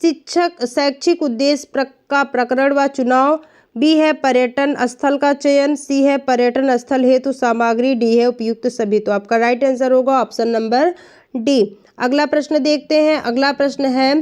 शिक्षक शैक्षिक उद्देश्य का प्रकरण व चुनाव, बी है पर्यटन स्थल का चयन, सी है पर्यटन स्थल हेतु सामग्री, डी है उपयुक्त सभी। तो आपका राइट आंसर होगा ऑप्शन नंबर डी। अगला प्रश्न देखते हैं, अगला प्रश्न है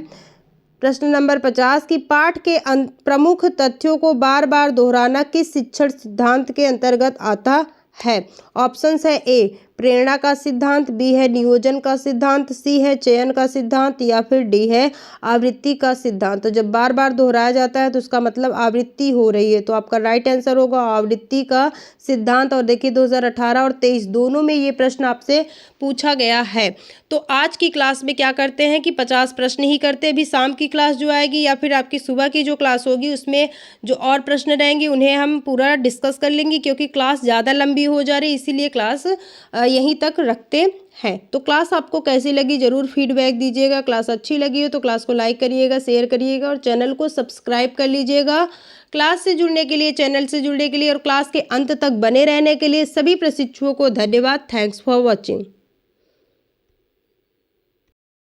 प्रश्न नंबर 50 की पाठ के प्रमुख तथ्यों को बार बार दोहराना किस शिक्षण सिद्धांत के अंतर्गत आता है। ऑप्शंस है ए प्रेरणा का सिद्धांत, बी है नियोजन का सिद्धांत, सी है चयन का सिद्धांत या फिर डी है आवृत्ति का सिद्धांत। तो जब बार बार दोहराया जाता है तो उसका मतलब आवृत्ति हो रही है, तो आपका राइट आंसर होगा आवृत्ति का सिद्धांत। और देखिए 2018 और 23 दोनों में ये प्रश्न आपसे पूछा गया है। तो आज की क्लास में क्या करते हैं कि 50 प्रश्न ही करते हैं। अभी शाम की क्लास जो आएगी या फिर आपकी सुबह की जो क्लास होगी उसमें जो और प्रश्न रहेंगे उन्हें हम पूरा डिस्कस कर लेंगे, क्योंकि क्लास ज़्यादा लंबी हो जा रही है इसीलिए क्लास यहीं तक रखते हैं। तो क्लास आपको कैसी लगी ज़रूर फीडबैक दीजिएगा। क्लास अच्छी लगी हो तो क्लास को लाइक करिएगा, शेयर करिएगा और चैनल को सब्सक्राइब कर लीजिएगा। क्लास से जुड़ने के लिए, चैनल से जुड़ने के लिए और क्लास के अंत तक बने रहने के लिए सभी प्रशिक्षुओं को धन्यवाद। Thanks for watching.